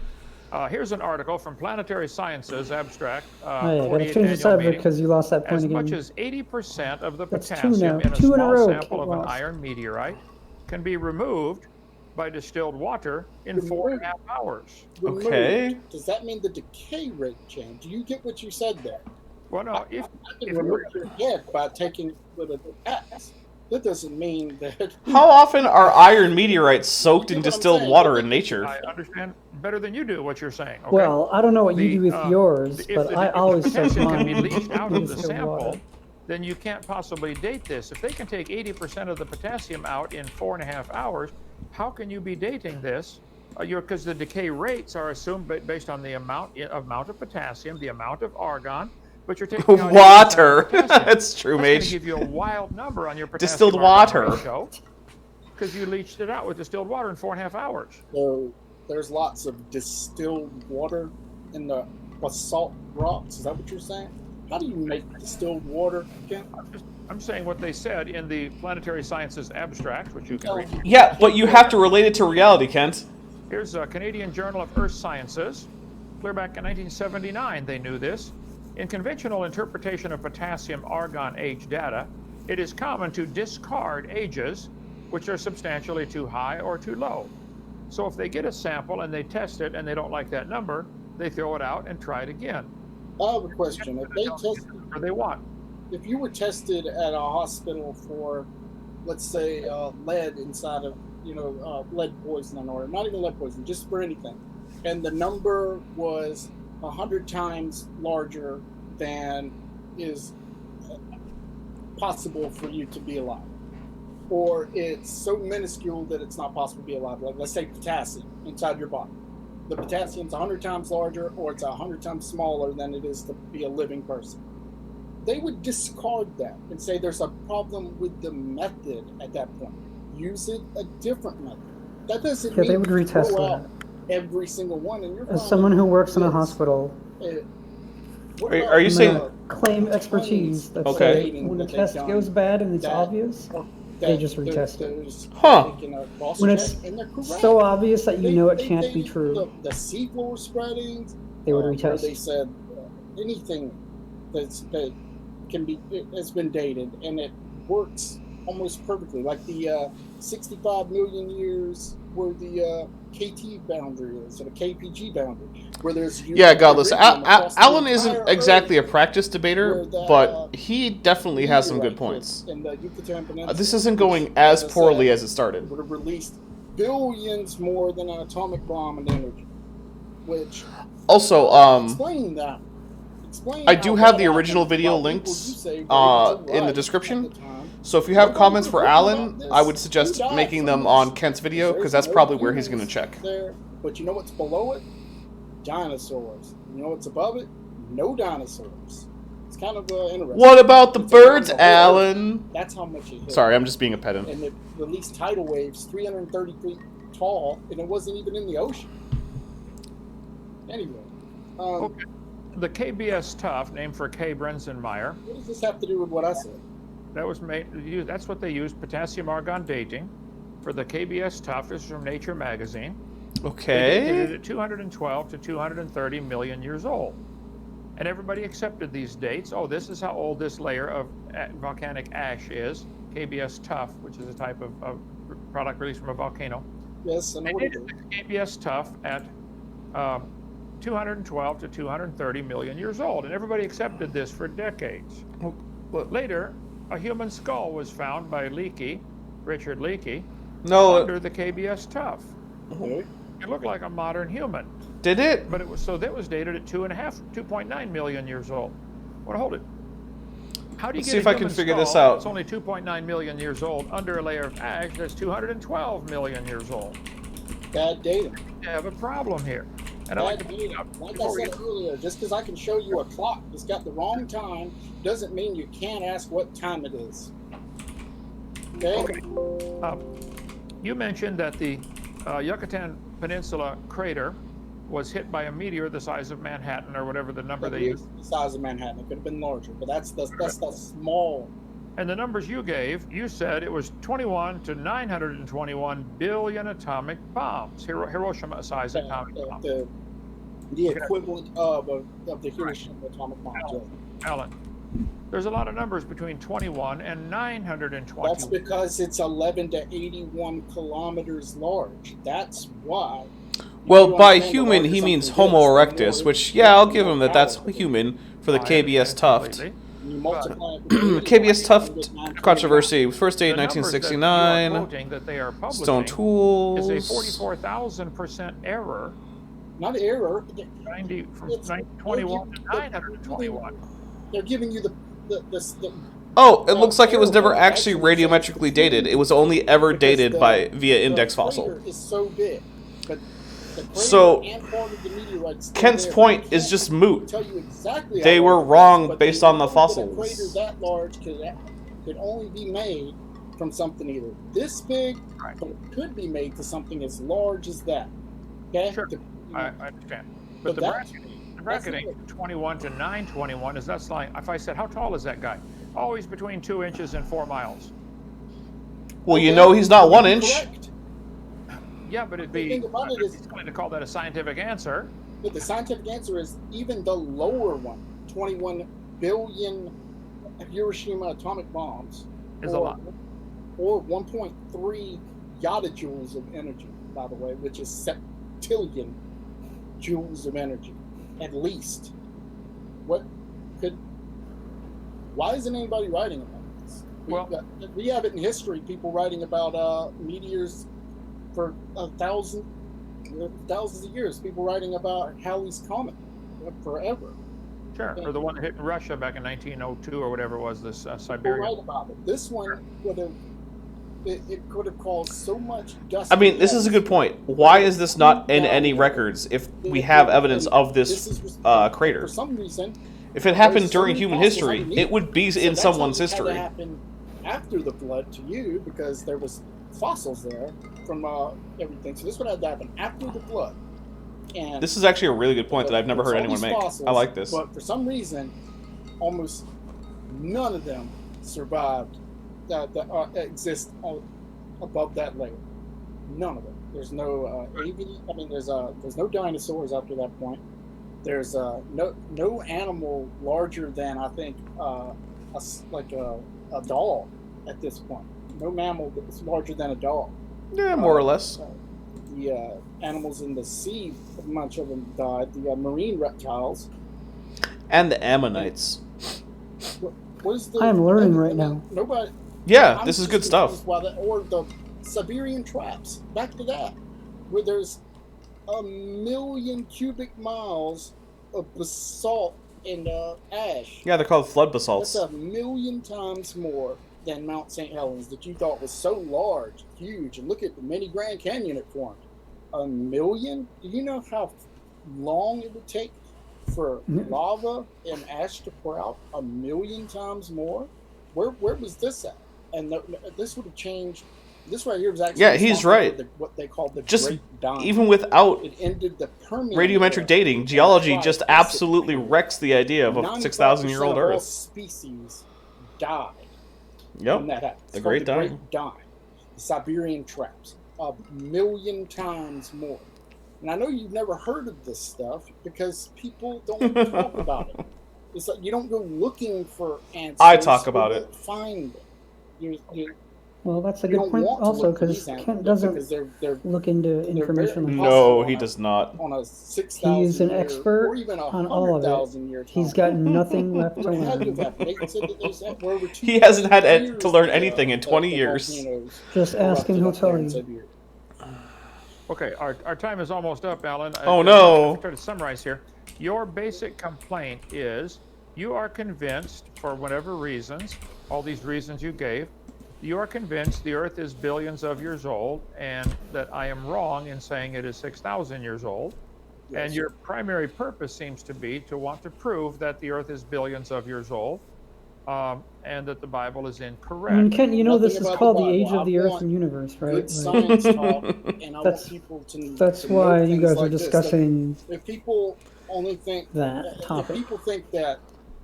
S3: Here's an article from Planetary Sciences Abstract.
S2: Oh, yeah, gotta
S3: 48th
S2: change the
S3: annual
S2: subject
S3: meeting.
S2: because you lost that point
S3: As
S2: again.
S3: much as 80% of the
S2: That's two
S3: potassium
S2: now.
S3: in a
S2: Two in a
S3: small
S2: row,
S3: sample of an
S2: lost.
S3: iron meteorite can be removed by distilled water in 4.5 hours.
S4: Removed.
S1: Okay.
S4: Does that mean the decay rate changed? Do you get what you said there?
S3: Well, no,
S4: I can remove your head by taking with an axe. That doesn't mean that.
S1: How often are iron meteorites soaked in
S4: You get what I'm
S1: distilled
S4: saying?
S1: water in nature?
S3: I understand better than you do what you're saying. Okay?
S2: Well, I don't know what you do with yours,
S3: if
S2: but
S3: the-
S2: I
S3: if the
S2: always soak
S3: potassium can
S2: mine
S3: be leached out
S2: in
S3: of the
S2: distilled
S3: sample,
S2: water.
S3: then you can't possibly date this. If they can take 80% of the potassium out in 4.5 hours, how can you be dating this? Because the decay rates are assumed based on the amount of potassium, the amount of argon, but you're taking out
S1: Water. That's true,
S3: That's going to
S1: mate.
S3: give you a wild number on your potassium
S1: Distilled water.
S3: because you leached it out with distilled water in 4.5 hours.
S4: So there's lots of distilled water in the basalt rocks. Is that what you're saying? How do you make distilled water again?
S3: I'm saying what they said in the Planetary Sciences Abstract, which you can read.
S1: Yeah, but you have to relate it to reality, Kent.
S3: Here's a Canadian Journal of Earth Sciences. Clear back in 1979, they knew this. In conventional interpretation of potassium argon age data, it is common to discard ages which are substantially too high or too low. So if they get a sample and they test it and they don't like that number, they throw it out and try it again.
S4: I have a question. If they tested,
S3: Or they want.
S4: if you were tested at a hospital for, let's say, lead inside of, lead poisoning, or not even lead poisoning, just for anything, and the number was 100 times larger than is possible for you to be alive, or it's so minuscule that it's not possible to be alive, like let's say potassium inside your body. The potassium's 100 times larger, or it's 100 times smaller than it is to be a living person. They would discard that and say there's a problem with the method at that point. Use it a different method. That doesn't mean
S2: they would retest
S4: throw
S2: that.
S4: out every single one. And you're
S2: As someone who works in a
S4: Yes.
S2: hospital,
S4: What
S1: Are
S4: about
S1: you
S2: I'm
S1: saying-
S2: gonna claim expertise that
S1: Okay.
S2: say when the
S4: That they've
S2: test
S4: done
S2: goes bad and it's
S4: that-
S2: obvious,
S4: that
S2: they just retest it.
S4: there's
S1: Huh.
S4: taking a cross
S2: when
S4: check
S2: it's
S4: and they're correct.
S2: so obvious that you know it
S4: They-
S2: can't
S4: they-
S2: be true,
S4: The seafloor spreadings,
S2: they would
S4: where
S2: retest.
S4: they said anything that can be has been dated and it works almost perfectly, like the 65 million years where the KT boundary is, or the KPG boundary, where there's
S1: Yeah, Godless.
S4: uranium across the
S1: Alan
S4: entire
S1: isn't exactly a
S4: Earth,
S1: practice debater,
S4: where the,
S1: but he definitely has some good
S4: meteorite
S1: points.
S4: hit in the Yucatan Peninsula,
S1: This isn't
S4: which,
S1: going as
S4: I
S1: poorly
S4: said,
S1: as it started.
S4: would have released billions more than an atomic bomb in energy, which
S1: Also,
S4: explain that. Explain
S1: I
S4: how
S1: do have
S4: that
S1: the original
S4: happened
S1: video
S4: while people
S1: links
S4: you say were
S1: in
S4: able to
S1: the
S4: write
S1: description.
S4: at the time.
S1: So if you have
S4: Nobody
S1: comments
S4: was
S1: for
S4: written
S1: Alan,
S4: about this.
S1: I would suggest
S4: Who died
S1: making
S4: from
S1: them
S4: this?
S1: on Kent's video,
S4: There's
S1: because that's
S4: no
S1: probably where he's going to
S4: humans
S1: check.
S4: there, but you know what's below it? Dinosaurs. You know what's above it? No dinosaurs. It's kind of interesting.
S1: What about the
S4: It's around
S1: birds,
S4: the whole Earth.
S1: Alan?
S4: That's how much it hit.
S1: Sorry, I'm just being a pedant.
S4: And it released tidal waves 330 feet tall, and it wasn't even in the ocean. Anyway,
S3: Okay. the KBS Tough, named for K. Brenzenmeyer,
S4: What does this have to do with what I said?
S3: that was made. That's what they used, potassium argon dating, for the KBS Tough. This is from Nature magazine. They dated
S1: Okay.
S3: it at 212 to 230 million years old. And everybody accepted these dates. Oh, this is how old this layer of volcanic ash is, KBS Tough, which is a type of product released from a volcano.
S4: Yes, I know
S3: They
S4: what it
S3: dated
S4: is.
S3: the KBS Tough at 212 to 230 million years old. And everybody accepted this for decades.
S1: What?
S3: Later, a human skull was found by Richard Leakey,
S1: No.
S3: under the KBS Tough.
S4: Okay.
S3: It looked like a modern human,
S1: Did it?
S3: but it was that was dated at 2.9 million years old. Well, hold it. How do you
S1: Let's
S3: get
S1: see
S3: a
S1: if I
S3: human
S1: can figure
S3: skull
S1: this out.
S3: that's only 2.9 million years old under a layer of ash that's 212 million years old?
S4: Bad dating.
S3: You have a problem here. And I'd like
S4: Bad
S3: to
S4: dating.
S3: point out,
S4: Like I
S3: before we
S4: said earlier, just because I can show you a clock that's got the wrong time doesn't mean you can't ask what time it is. Okay?
S3: you mentioned that the Yucatan Peninsula crater was hit by a meteor the size of Manhattan, or whatever the number they used.
S4: The size of Manhattan. It could have been larger, but that's the small.
S3: And the numbers you gave, you said it was 21 to 921 billion atomic bombs, Hiroshima-sized atomic bombs.
S4: The equivalent of the Hiroshima atomic bomb.
S3: Alan, there's a lot of numbers between 21 and 921.
S4: That's because it's 11 to 81 kilometers large. That's why.
S1: Well, by human, he means Homo erectus, which, yeah, I'll give him that that's human for the KBS Tuft.
S4: You multiply
S1: KBS Tuft controversy, first date
S3: The numbers that you
S1: 1969,
S3: are quoting that they are publishing
S1: Stone
S3: is a
S1: Tools.
S3: 44,000% error.
S4: Not error.
S3: From
S4: It's-
S3: 921 to 921.
S4: They're giving you the
S1: Oh, it looks like it was never actually radiometrically dated. It was only ever dated via index
S4: the
S1: fossil.
S4: crater is so big, but the crater
S1: So,
S4: and part of the meteorite's still
S1: Kent's
S4: there.
S1: point
S4: They
S1: is
S4: can't
S1: just moot.
S4: tell you exactly
S1: They
S4: how
S1: were
S4: large it is,
S1: wrong
S4: but
S1: based
S4: they
S1: on the
S4: know that a
S1: fossils.
S4: crater that large could only be made from something either this big,
S3: Right.
S4: but it could be made to something as large as that. Okay?
S3: Sure. I understand. But the
S4: that's-
S3: bracketing 21 to 921 is that's like, if I said, how tall is that guy? Oh, he's between 2 inches and 4 miles.
S1: Well, you know he's not 1 inch.
S4: Correct.
S3: Yeah, but it'd
S4: The
S3: be,
S4: thing about it is-
S3: he's going to call that a scientific answer.
S4: But the scientific answer is even the lower one, 21 billion Hiroshima atomic bombs,
S3: Is a lot.
S4: or 1.3 yotta-joules of energy, by the way, which is septillion joules of energy, at least. Why isn't anybody writing about this? We have it in history, people writing about meteors for thousands of years, people writing about Halley's Comet forever.
S3: Sure. Or the one that hit Russia back in 1902 or whatever it was, this
S4: People
S3: Siberian.
S4: write about it. This one it could have caused so much dust.
S1: I mean, this is a good point. Why is this not in any records if we have evidence of this crater?
S4: For some reason,
S1: If it happened
S4: there's so
S1: during
S4: many
S1: human
S4: fossils
S1: history,
S4: underneath.
S1: it would be
S4: So
S1: in
S4: that's
S1: someone's
S4: how it had
S1: history.
S4: to happen after the flood to you, because there was fossils there from everything. So this would have to happen after the flood. And
S1: This is actually a really good point that I've never
S4: there's
S1: heard
S4: all
S1: anyone
S4: these
S1: make.
S4: fossils,
S1: I like this.
S4: But for some reason, almost none of them survived that exist above that layer. None of them. There's no I mean, there's no dinosaurs after that point. There's no animal larger than, I think, a dog at this point. No mammal that's larger than a dog.
S1: Yeah, more or less.
S4: The animals in the sea, much of them died. The marine reptiles.
S1: And the Ammonites.
S4: What is the?
S2: I am learning right now.
S4: Nobody.
S1: Yeah,
S4: I'm
S1: this is
S4: just
S1: good stuff.
S4: confused why or the Siberian traps. Back to that, where there's 1 million cubic miles of basalt and ash.
S1: Yeah, they're called flood
S4: That's
S1: basalts.
S4: 1 million times more than Mount St. Helens that you thought was so large, huge. And look at the mini Grand Canyon it formed. 1 million? Do you know how long it would take for lava and ash to pour out? 1 million times more? Where was this at? And this would have changed This right here is actually
S1: Yeah, he's right.
S4: what they call the
S1: Just
S4: Great Dying.
S1: even without
S4: It ended the Permian
S1: radiometric
S4: era,
S1: dating,
S4: and
S1: geology
S4: the
S1: just
S4: Triassic
S1: absolutely
S4: period.
S1: wrecks the idea of a 6,000-year-old
S4: 95% of all
S1: Earth.
S4: species died
S1: Yep.
S4: when that happened. It's
S1: The
S4: called
S1: Great Dying.
S4: Great Dying. The Siberian traps. 1,000,000 times more. And I know you've never heard of this stuff because people don't talk about it. It's like you don't go looking for answers.
S1: I talk about
S4: you
S1: it.
S4: won't find them.
S2: Well, that's a
S4: You
S2: good
S4: don't
S2: point
S4: want to
S2: also,
S4: look for
S2: because
S4: these answers
S2: Kent doesn't
S4: because they're
S2: look into information
S4: very
S2: like
S1: No,
S4: on
S1: he
S4: a-
S1: does not.
S4: on a 6,000
S2: He's an
S4: year,
S2: expert
S4: or even a
S2: on all of it.
S4: 100,000 year time.
S2: He's got nothing left to
S4: What had to
S2: learn.
S4: have happened? Nate said that there's were over
S1: He hasn't had
S4: 2,000
S1: to learn
S4: years
S1: anything in
S4: the
S1: 20 years.
S4: volcanoes
S2: Just ask him,
S4: erupted
S2: he'll
S4: up there
S2: tell
S4: in
S2: you.
S4: Siberia.
S3: Okay, our time is almost up, Alan.
S1: Oh, no.
S3: I'll try to summarize here. Your basic complaint is you are convinced, for whatever reasons, all these reasons you gave, you are convinced the Earth is billions of years old, and that I am wrong in saying it is 6,000 years old.
S4: Yes.
S3: And your primary purpose seems to be to want to prove that the Earth is billions of years old, and that the Bible is incorrect.
S2: I mean, Kent, you know
S4: Nothing
S2: this is
S4: about
S2: called
S4: the
S2: the age
S4: Bible.
S2: of the
S4: I
S2: Earth
S4: want
S2: and universe, right?
S4: Good
S2: Like,
S4: science talk, and I
S2: That's-
S4: want people to.
S2: that's
S4: to know
S2: why you
S4: things
S2: guys are
S4: like this. Like,
S2: discussing
S4: if people only think
S2: that
S4: if
S2: topic.
S4: people think that.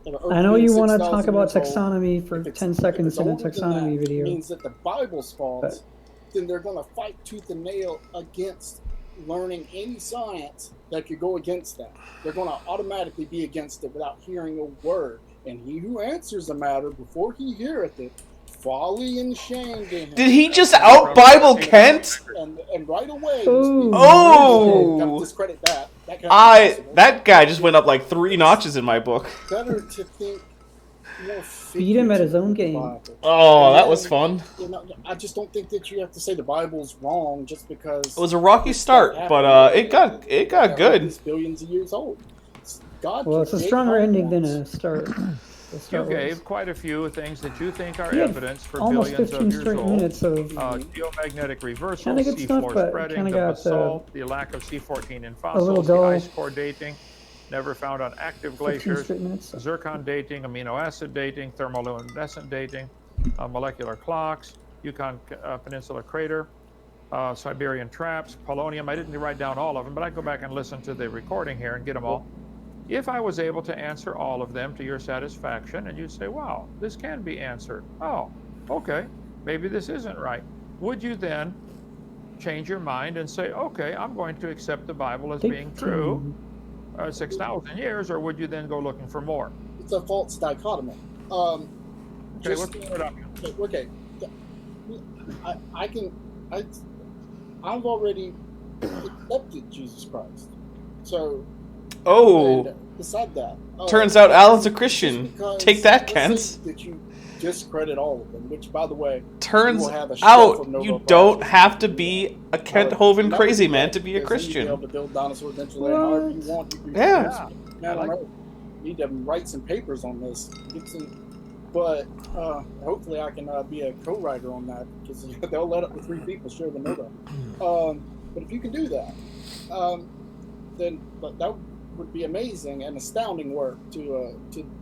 S4: the Earth
S2: I know
S4: being
S2: you want to
S4: 6,000
S2: talk about
S4: years old,
S2: taxonomy for
S4: if it's-
S2: 10
S4: if
S2: seconds
S4: it's
S2: in a
S4: older than
S2: taxonomy
S4: that,
S2: video.
S4: means that the Bible's false,
S2: But-
S4: then they're going to fight tooth and nail against learning any science that could go against that. They're going to automatically be against it without hearing a word. And he who answers the matter before he heareth it, folly and shame to him.
S1: Did he just out Bible Kent?
S4: And right away,
S2: Ooh.
S1: Oh.
S4: gotta discredit that. That can't be possible.
S1: That guy just went up like 3 notches in my book.
S4: Better to think more
S2: Beat him at his own
S4: figuratively
S2: game.
S4: of the Bible.
S1: Oh, that was fun.
S4: You know, I just don't think that you have to say the Bible's wrong just because
S1: It was a rocky start, but it got good.
S4: It's billions of years old. God
S2: Well, it's a
S4: created
S2: stronger
S4: all
S2: ending than
S4: things.
S2: a start.
S3: You
S2: Start with.
S3: gave quite a few things that you think are
S2: He had
S3: evidence for
S2: almost
S3: billions
S2: 15
S3: of years
S2: straight
S3: old.
S2: minutes of
S3: Geomagnetic reversal,
S2: Kinda good stuff,
S3: seafloor
S2: but
S3: spreading,
S2: kinda
S3: the
S2: got,
S3: basalt, the lack of C14 in
S2: a little
S3: fossils, the
S2: dull.
S3: ice core dating, never found on active
S2: 15
S3: glaciers,
S2: straight minutes.
S3: zircon dating, amino acid dating, thermoluminescent dating, molecular clocks, Yukon Peninsula crater, Siberian traps, polonium. I didn't write down all of them, but I go back and listen to the recording here and get them all. If I was able to answer all of them to your satisfaction, and you'd say, wow, this can be answered. Oh, okay, maybe this isn't right. Would you then change your mind and say, okay, I'm going to accept the Bible as being true 6,000 years, or would you then go looking for more?
S4: It's a false dichotomy.
S3: Okay,
S4: Just,
S3: what's up?
S4: okay. I've already accepted Jesus Christ. So,
S1: Oh,
S4: and beside that,
S1: turns out Alan's a
S4: just
S1: Christian.
S4: because-
S1: Take that,
S4: let's
S1: Kent.
S4: say that you discredit all of them, which, by the way,
S1: Turns
S4: you will have a shelf
S1: out
S4: of Nobel
S1: you
S4: Prizes.
S1: don't have to be a Kent
S4: That
S1: Hovind
S4: would
S1: crazy
S4: be
S1: man
S4: great,
S1: to be a
S4: because then you'd be able
S1: Christian.
S4: to build dinosaurs eventually, however you want. You can
S1: Yeah.
S4: Man,
S3: I like
S4: you need to write some papers on this. But hopefully I can be a co-writer on that, because they'll let up to 3 people share the Nobel. But if you can do that, then that would be amazing and astounding work to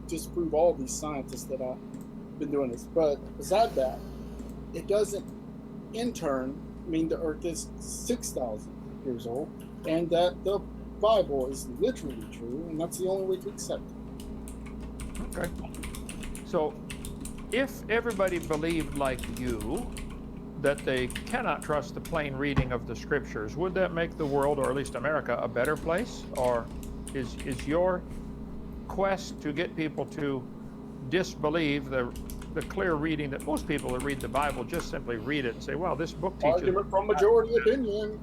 S4: disprove all these scientists that I've been doing this. But besides that, it doesn't in turn mean the Earth is 6,000 years old, and that the Bible is literally true, and that's the only way to accept it.
S3: Okay. So, if everybody believed like you that they cannot trust the plain reading of the scriptures, would that make the world, or at least America, a better place? Or is your quest to get people to disbelieve the clear reading that most people that read the Bible just simply read it and say, well, this book teaches...
S4: Argument from majority opinion.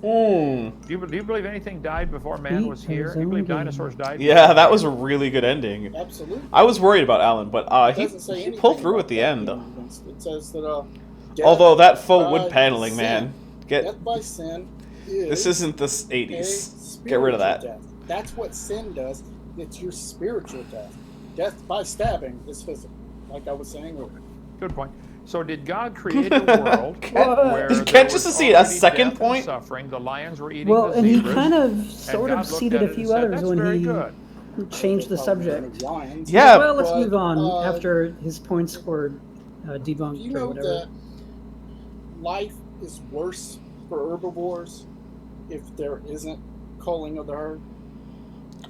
S1: Mm.
S3: Do you believe anything died before man was here? Do you believe dinosaurs died?
S1: Yeah, that was a really good ending.
S4: Absolutely.
S1: I was worried about Alan, but
S4: It
S1: he
S4: doesn't say anything
S1: pulled through
S4: about
S1: at the
S4: that
S1: end.
S4: being against it. It says that death
S1: Although that faux
S4: by
S1: wood paneling,
S4: sin-
S1: man,
S4: death by sin is
S1: this isn't the
S4: a
S1: 80s. Get rid of
S4: spiritual
S1: that.
S4: death. That's what sin does. It's your spiritual death. Death by stabbing is physical, like I was saying earlier.
S3: Good point. So did God create a world where
S1: Did
S3: there
S1: Kent just
S3: was
S1: see a
S3: already
S1: second
S3: death and
S1: point?
S3: suffering, the lions were eating
S2: Well,
S3: the
S2: and he
S3: zebras,
S2: kind of
S3: and
S2: sort
S3: God
S2: of
S3: looked
S2: seeded
S3: at
S2: a
S3: it
S2: few
S3: and said,
S2: others
S3: "That's
S2: when
S3: very
S2: he
S3: good."
S2: changed the
S4: They call them
S2: subject.
S4: lions.
S1: Yeah.
S2: Well, let's
S4: But,
S2: move on after his points were debunked
S4: You
S2: or
S4: know
S2: whatever.
S4: that life is worse for herbivores if there isn't culling of the herd?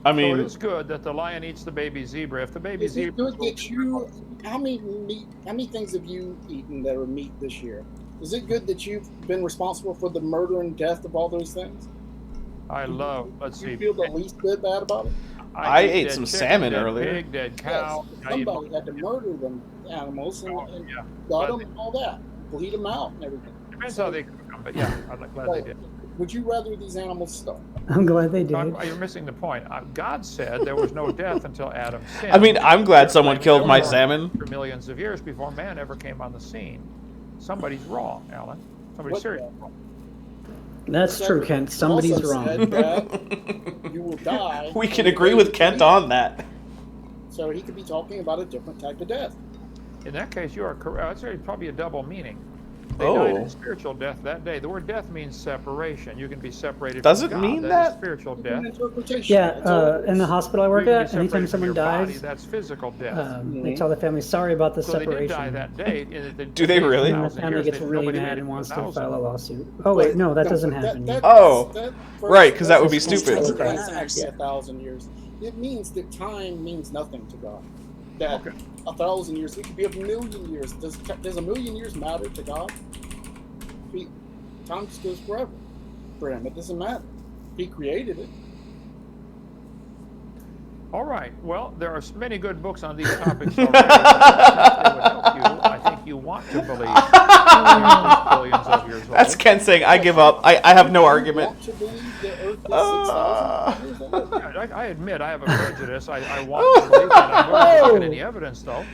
S1: I
S3: So
S1: mean,
S3: it is good that the lion eats the baby zebra. If the baby
S4: Is it
S3: zebra,
S4: good that you? How many things have you eaten that are meat this year? Is it good that you've been responsible for the murder and death of all those things?
S3: I love. Let's
S4: You
S3: see.
S4: feel the least bit bad about it?
S1: I
S3: eat
S1: ate
S3: dead
S1: some
S3: chicken,
S1: salmon
S3: dead
S1: earlier.
S3: Pig, dead cow.
S4: Yes,
S3: I eat
S4: somebody had to murder them animals and
S3: yeah.
S4: gut them and all that, bleed them out and everything.
S3: Depends
S4: So,
S3: how they cook them, but yeah, I'm glad they did.
S4: would you rather these animals starve?
S2: I'm glad they did.
S3: You're missing the point. God said there was no death until Adam sinned.
S1: I mean, I'm glad someone
S3: Claiming
S1: killed
S3: there
S1: my
S3: were
S1: salmon.
S3: for millions of years before man ever came on the scene. Somebody's wrong, Alan. Somebody's
S4: What
S3: seriously
S4: the-
S3: wrong.
S2: That's true, Kent. Somebody's
S4: also
S2: wrong.
S4: said that you will die.
S1: We can agree with Kent on that.
S4: So he could be talking about a different type of death.
S3: In that case, you are correct. That's probably a double meaning. They died
S1: Oh.
S3: in spiritual death that day. The word death means separation. You can be separated
S1: Does
S3: from
S1: it
S3: God.
S1: mean
S3: That
S1: that?
S3: is spiritual
S4: It's
S3: death.
S4: an interpretation.
S2: Yeah,
S4: That's all it
S2: in the
S4: is.
S2: hospital I
S3: You
S2: work
S3: can be
S2: at, anytime
S3: separated from
S2: someone
S3: your body,
S2: dies,
S3: that's physical death.
S2: they tell the family, sorry about the
S3: So they did die
S2: separation.
S3: that day.
S1: Do they really?
S2: And the
S3: 1,000
S2: family
S3: years,
S2: gets
S3: they-
S2: really
S3: nobody
S2: mad
S3: made it
S2: and
S3: to
S2: wants to
S3: 1,000.
S2: file a lawsuit. Oh wait, no, that doesn't happen.
S1: Oh,
S4: that
S1: right, 'cause that would be
S4: verse
S1: stupid.
S4: doesn't actually 1,000 years. It means that time means nothing to God. That
S3: Okay.
S4: 1,000 years, it could be 1,000,000 years. Does 1,000,000 years matter to God? Time just goes forever for him. It doesn't matter. He created it.
S3: All right. Well, there are many good books on these topics already. They would help you. I think you want to believe billions of years old.
S1: That's Kent saying, I give up. I have no
S4: You
S1: argument.
S4: want to believe the Earth is 6,000 years old?
S3: I admit I have a prejudice. I want to believe that. I'm willing to look at any evidence, though.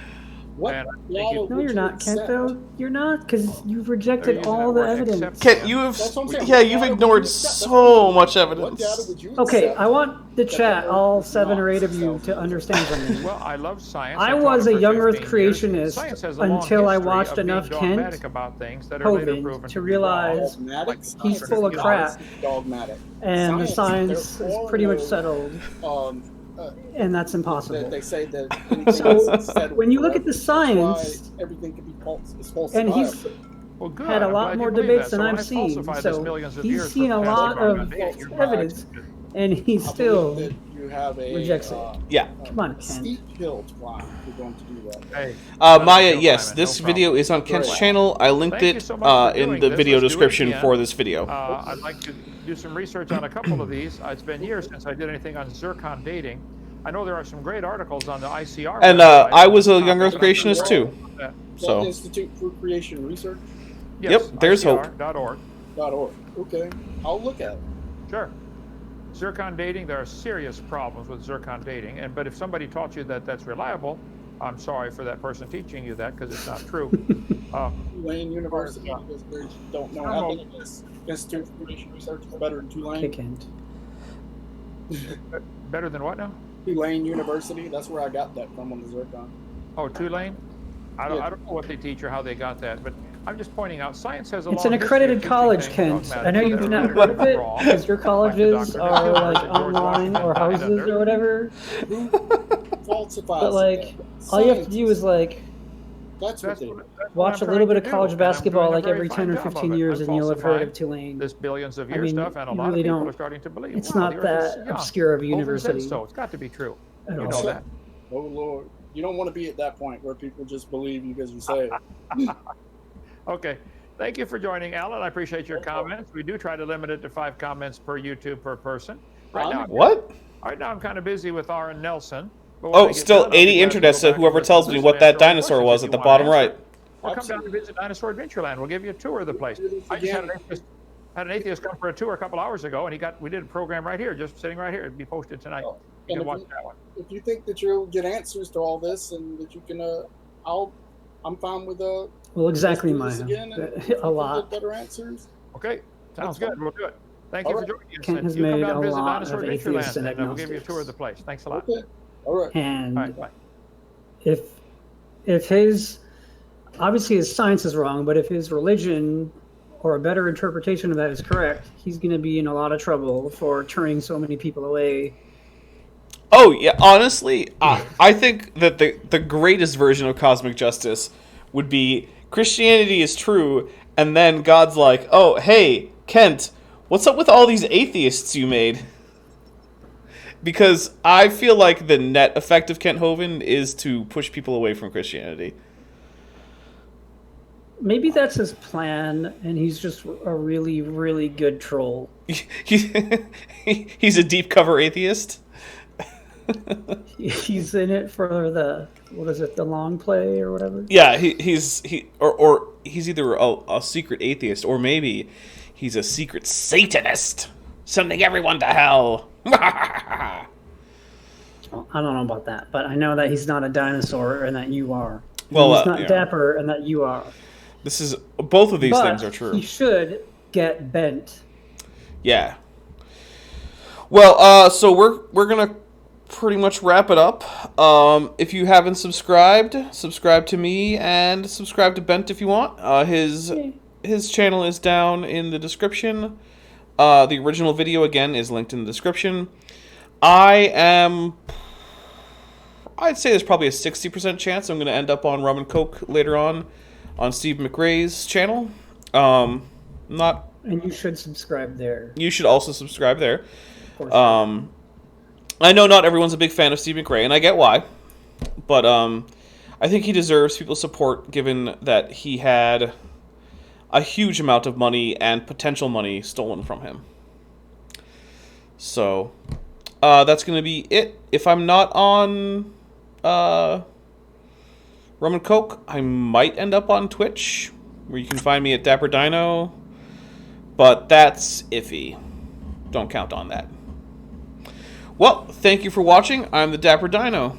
S4: What
S3: And I think
S4: data
S3: it-
S2: No,
S4: would
S2: you're
S4: you
S2: not, Kent,
S4: accept?
S2: though. You're not, because you've
S3: They're
S2: rejected
S3: using
S2: all
S3: that
S2: the
S3: word
S2: evidence.
S3: accept.
S1: Kent, you have,
S4: That's what I'm saying.
S1: yeah,
S4: What
S1: you've
S4: data would
S1: ignored
S4: you accept?
S1: so much
S4: What
S1: evidence.
S4: data would you
S2: Okay,
S4: accept?
S2: I want the chat,
S4: Earth
S2: all
S4: is
S2: 7 or
S4: not
S2: 8 of you,
S4: 6,000
S2: to understand something.
S3: Well, I love science.
S2: I
S3: taught
S2: was
S3: it
S2: a
S3: for
S2: young Earth
S3: 15 years.
S2: creationist
S3: Science has a long
S2: until I
S3: history
S2: watched
S3: of being
S2: enough
S3: dogmatic
S2: Kent
S3: about things that are later proven
S2: Hovind
S3: to
S2: to
S3: be
S2: realize
S3: wrong.
S4: Dogmatic.
S2: he's
S4: Science
S2: full of
S4: is
S2: crap,
S4: dogmatic.
S2: and the
S4: Science,
S2: science
S4: there
S2: is
S4: are
S2: pretty much
S4: no,
S2: settled,
S4: Um,
S2: and that's
S4: that
S2: impossible.
S4: they say that anything
S2: So,
S4: that's settled
S2: when you look at
S4: forever.
S2: the science,
S4: That's why everything can be false. It's false.
S2: and he's
S3: Well, good.
S2: had a
S3: I'm
S2: lot
S3: glad you
S2: more
S3: believe
S2: debates
S3: that.
S2: than
S3: So when
S2: I've
S3: I
S2: seen,
S3: falsified
S2: so
S3: this millions of
S2: he's
S3: years
S2: seen
S3: for
S2: a
S3: passing
S2: lot
S3: by
S2: of
S3: my date, you're
S2: evidence,
S3: right.
S2: and he
S4: I
S2: still
S4: believe that you have a
S2: rejects it.
S1: Yeah.
S2: Come on, Kent.
S4: steep hill to climb if you're going to do that.
S3: Hey,
S1: Maya,
S3: no
S1: yes,
S3: comment,
S1: this
S3: no
S1: video
S3: problem.
S1: is on Kent's
S4: Great.
S1: channel. I linked
S3: Thank you
S1: it
S3: so much for
S1: in
S3: doing
S1: the
S3: this.
S1: video
S3: Let's do it
S1: description
S3: again.
S1: for this video.
S3: I'd like to do some research on a couple of these. It's been years since I did anything on zircon dating. I know there are some great articles on the ICR.
S1: And
S3: website
S1: I was a
S3: on this
S1: young Earth
S3: topic, but I'm
S1: creationist
S3: not
S1: too.
S3: sure about that.
S1: So,
S4: Institute for Creation Research.
S3: Yes,
S1: Yep, there's hope.
S3: ICR.org.
S4: .org. Okay, I'll look at it.
S3: Sure. Zircon dating, there are serious problems with zircon dating. But if somebody taught you that that's reliable, I'm sorry for that person teaching you that because it's not true.
S4: Tulane University, because they don't know how to do this. Institute for Creation Research is better than
S2: Okay,
S4: Tulane.
S2: Kent.
S3: Better than what now?
S4: Tulane University, that's where I got that from on the Zircon.
S3: Oh, Tulane? I
S4: Yeah.
S3: don't know what they teach or how they got that, but I'm just pointing out science has a
S2: It's
S3: long
S2: an
S3: history
S2: accredited
S3: of teaching
S2: college,
S3: things
S2: Kent.
S3: dogmatic
S2: I know
S3: that
S2: you've
S3: are
S2: not
S3: really
S2: heard of it
S3: wrong.
S2: because your colleges
S3: Dr.
S2: are
S3: George
S2: like online
S3: Washington
S2: or
S3: died
S2: houses
S3: under.
S2: or whatever.
S4: Who falsifies
S2: But like,
S4: that?
S2: all you have to do is like
S4: That's what
S3: That's
S4: they do.
S3: what I'm
S2: watch a
S3: trying
S2: little bit
S3: to
S2: of
S3: do,
S2: college
S3: and I'm
S2: basketball
S3: doing a
S2: like
S3: very
S2: every 10 or
S3: fine job
S2: 15
S3: of it.
S2: years,
S3: I'm
S2: and you'll have heard of
S3: falsifying
S2: Tulane.
S3: this billions of
S2: I
S3: year
S2: mean,
S3: stuff, and a
S2: you
S3: lot
S2: really
S3: of people
S2: don't-
S3: are starting to believe.
S2: It's
S3: wow,
S2: not
S3: the Earth
S2: that
S3: is young.
S2: obscure of a
S3: Hovind said
S2: university
S3: so. It's got to be true.
S2: at
S3: You
S2: all.
S3: know that.
S4: Oh Lord, you don't want to be at that point where people just believe you because you say it.
S3: Okay. Thank you for joining, Alan. I appreciate your comments. We do try to limit it to 5 comments per YouTube per person.
S1: what?
S3: Right now I'm kind of busy with Aaron Nelson. But when I
S1: Oh,
S3: get
S1: still
S3: done, I'll be
S1: 80
S3: glad to
S1: internet,
S3: go
S1: so
S3: back and
S1: whoever
S3: listen
S1: tells
S3: to
S1: me
S3: this
S1: what
S3: and
S1: that
S3: answer all the
S1: dinosaur
S3: questions
S1: was
S3: if
S1: at the
S3: you
S1: bottom
S3: want to
S1: right.
S3: answer. Or come down and visit Dinosaur Adventureland. We'll give you a tour of the place. I just had an atheist come for a tour a couple hours ago, and we did a program right here, just sitting right here. It'll be posted tonight. You
S4: And
S3: can watch that one.
S4: if you think that you'll get answers to all this and that you can, I'm fine with
S2: Well, exactly,
S4: let's do this
S2: Maya.
S4: again, and if you
S2: A
S4: can
S2: lot.
S4: get better answers.
S3: Okay, sounds
S4: That's
S3: good.
S4: fine.
S3: We'll do it. Thank you
S4: All
S3: for
S4: right.
S3: joining us.
S2: Kent
S3: And
S2: has
S3: you come
S2: made
S3: down
S2: a
S3: and visit
S2: lot
S3: Dinosaur
S2: of
S3: Adventureland,
S2: atheists and
S3: and we'll give you a
S2: agnostics.
S3: tour of the place. Thanks a lot.
S4: Okay. All right.
S2: And
S3: All right, bye.
S2: if his obviously his science is wrong, but if his religion or a better interpretation of that is correct, he's going to be in a lot of trouble for turning so many people away.
S1: Oh, yeah, honestly, I think that the greatest version of cosmic justice would be Christianity is true, And then God's like, oh, hey, Kent, what's up with all these atheists you made? Because I feel like the net effect of Kent Hovind is to push people away from Christianity.
S2: Maybe that's his plan, and he's just a really, really good troll.
S1: He's a deep cover atheist.
S2: He's in it for the, what is it, the long play or whatever?
S1: Yeah, he's either a secret atheist, or maybe he's a secret Satanist, sending everyone to hell.
S2: I don't know about that, but I know that he's not a dinosaur and that you are.
S1: Well,
S2: he's not
S1: yeah.
S2: dapper and that you are.
S1: This is both of these
S2: But
S1: things are true.
S2: he should get bent.
S1: Yeah. Well, so we're gonna pretty much wrap it up. If you haven't subscribed, subscribe to me and subscribe to Bent if you want. His channel is down in the description. The original video again is linked in the description. I'd say there's probably a 60% chance I'm going to end up on Rum and Coke later on Steve McRae's channel. Not.
S2: And you should subscribe there.
S1: You should also subscribe there.
S2: Of course.
S1: I know not everyone's a big fan of Steve McRae, and I get why. But I think he deserves people's support, given that he had a huge amount of money and potential money stolen from him. So that's going to be it. If I'm not on Rum and Coke, I might end up on Twitch, where you can find me at Dapper Dino. But that's iffy. Don't count on that. Well, thank you for watching. I'm the Dapper Dino.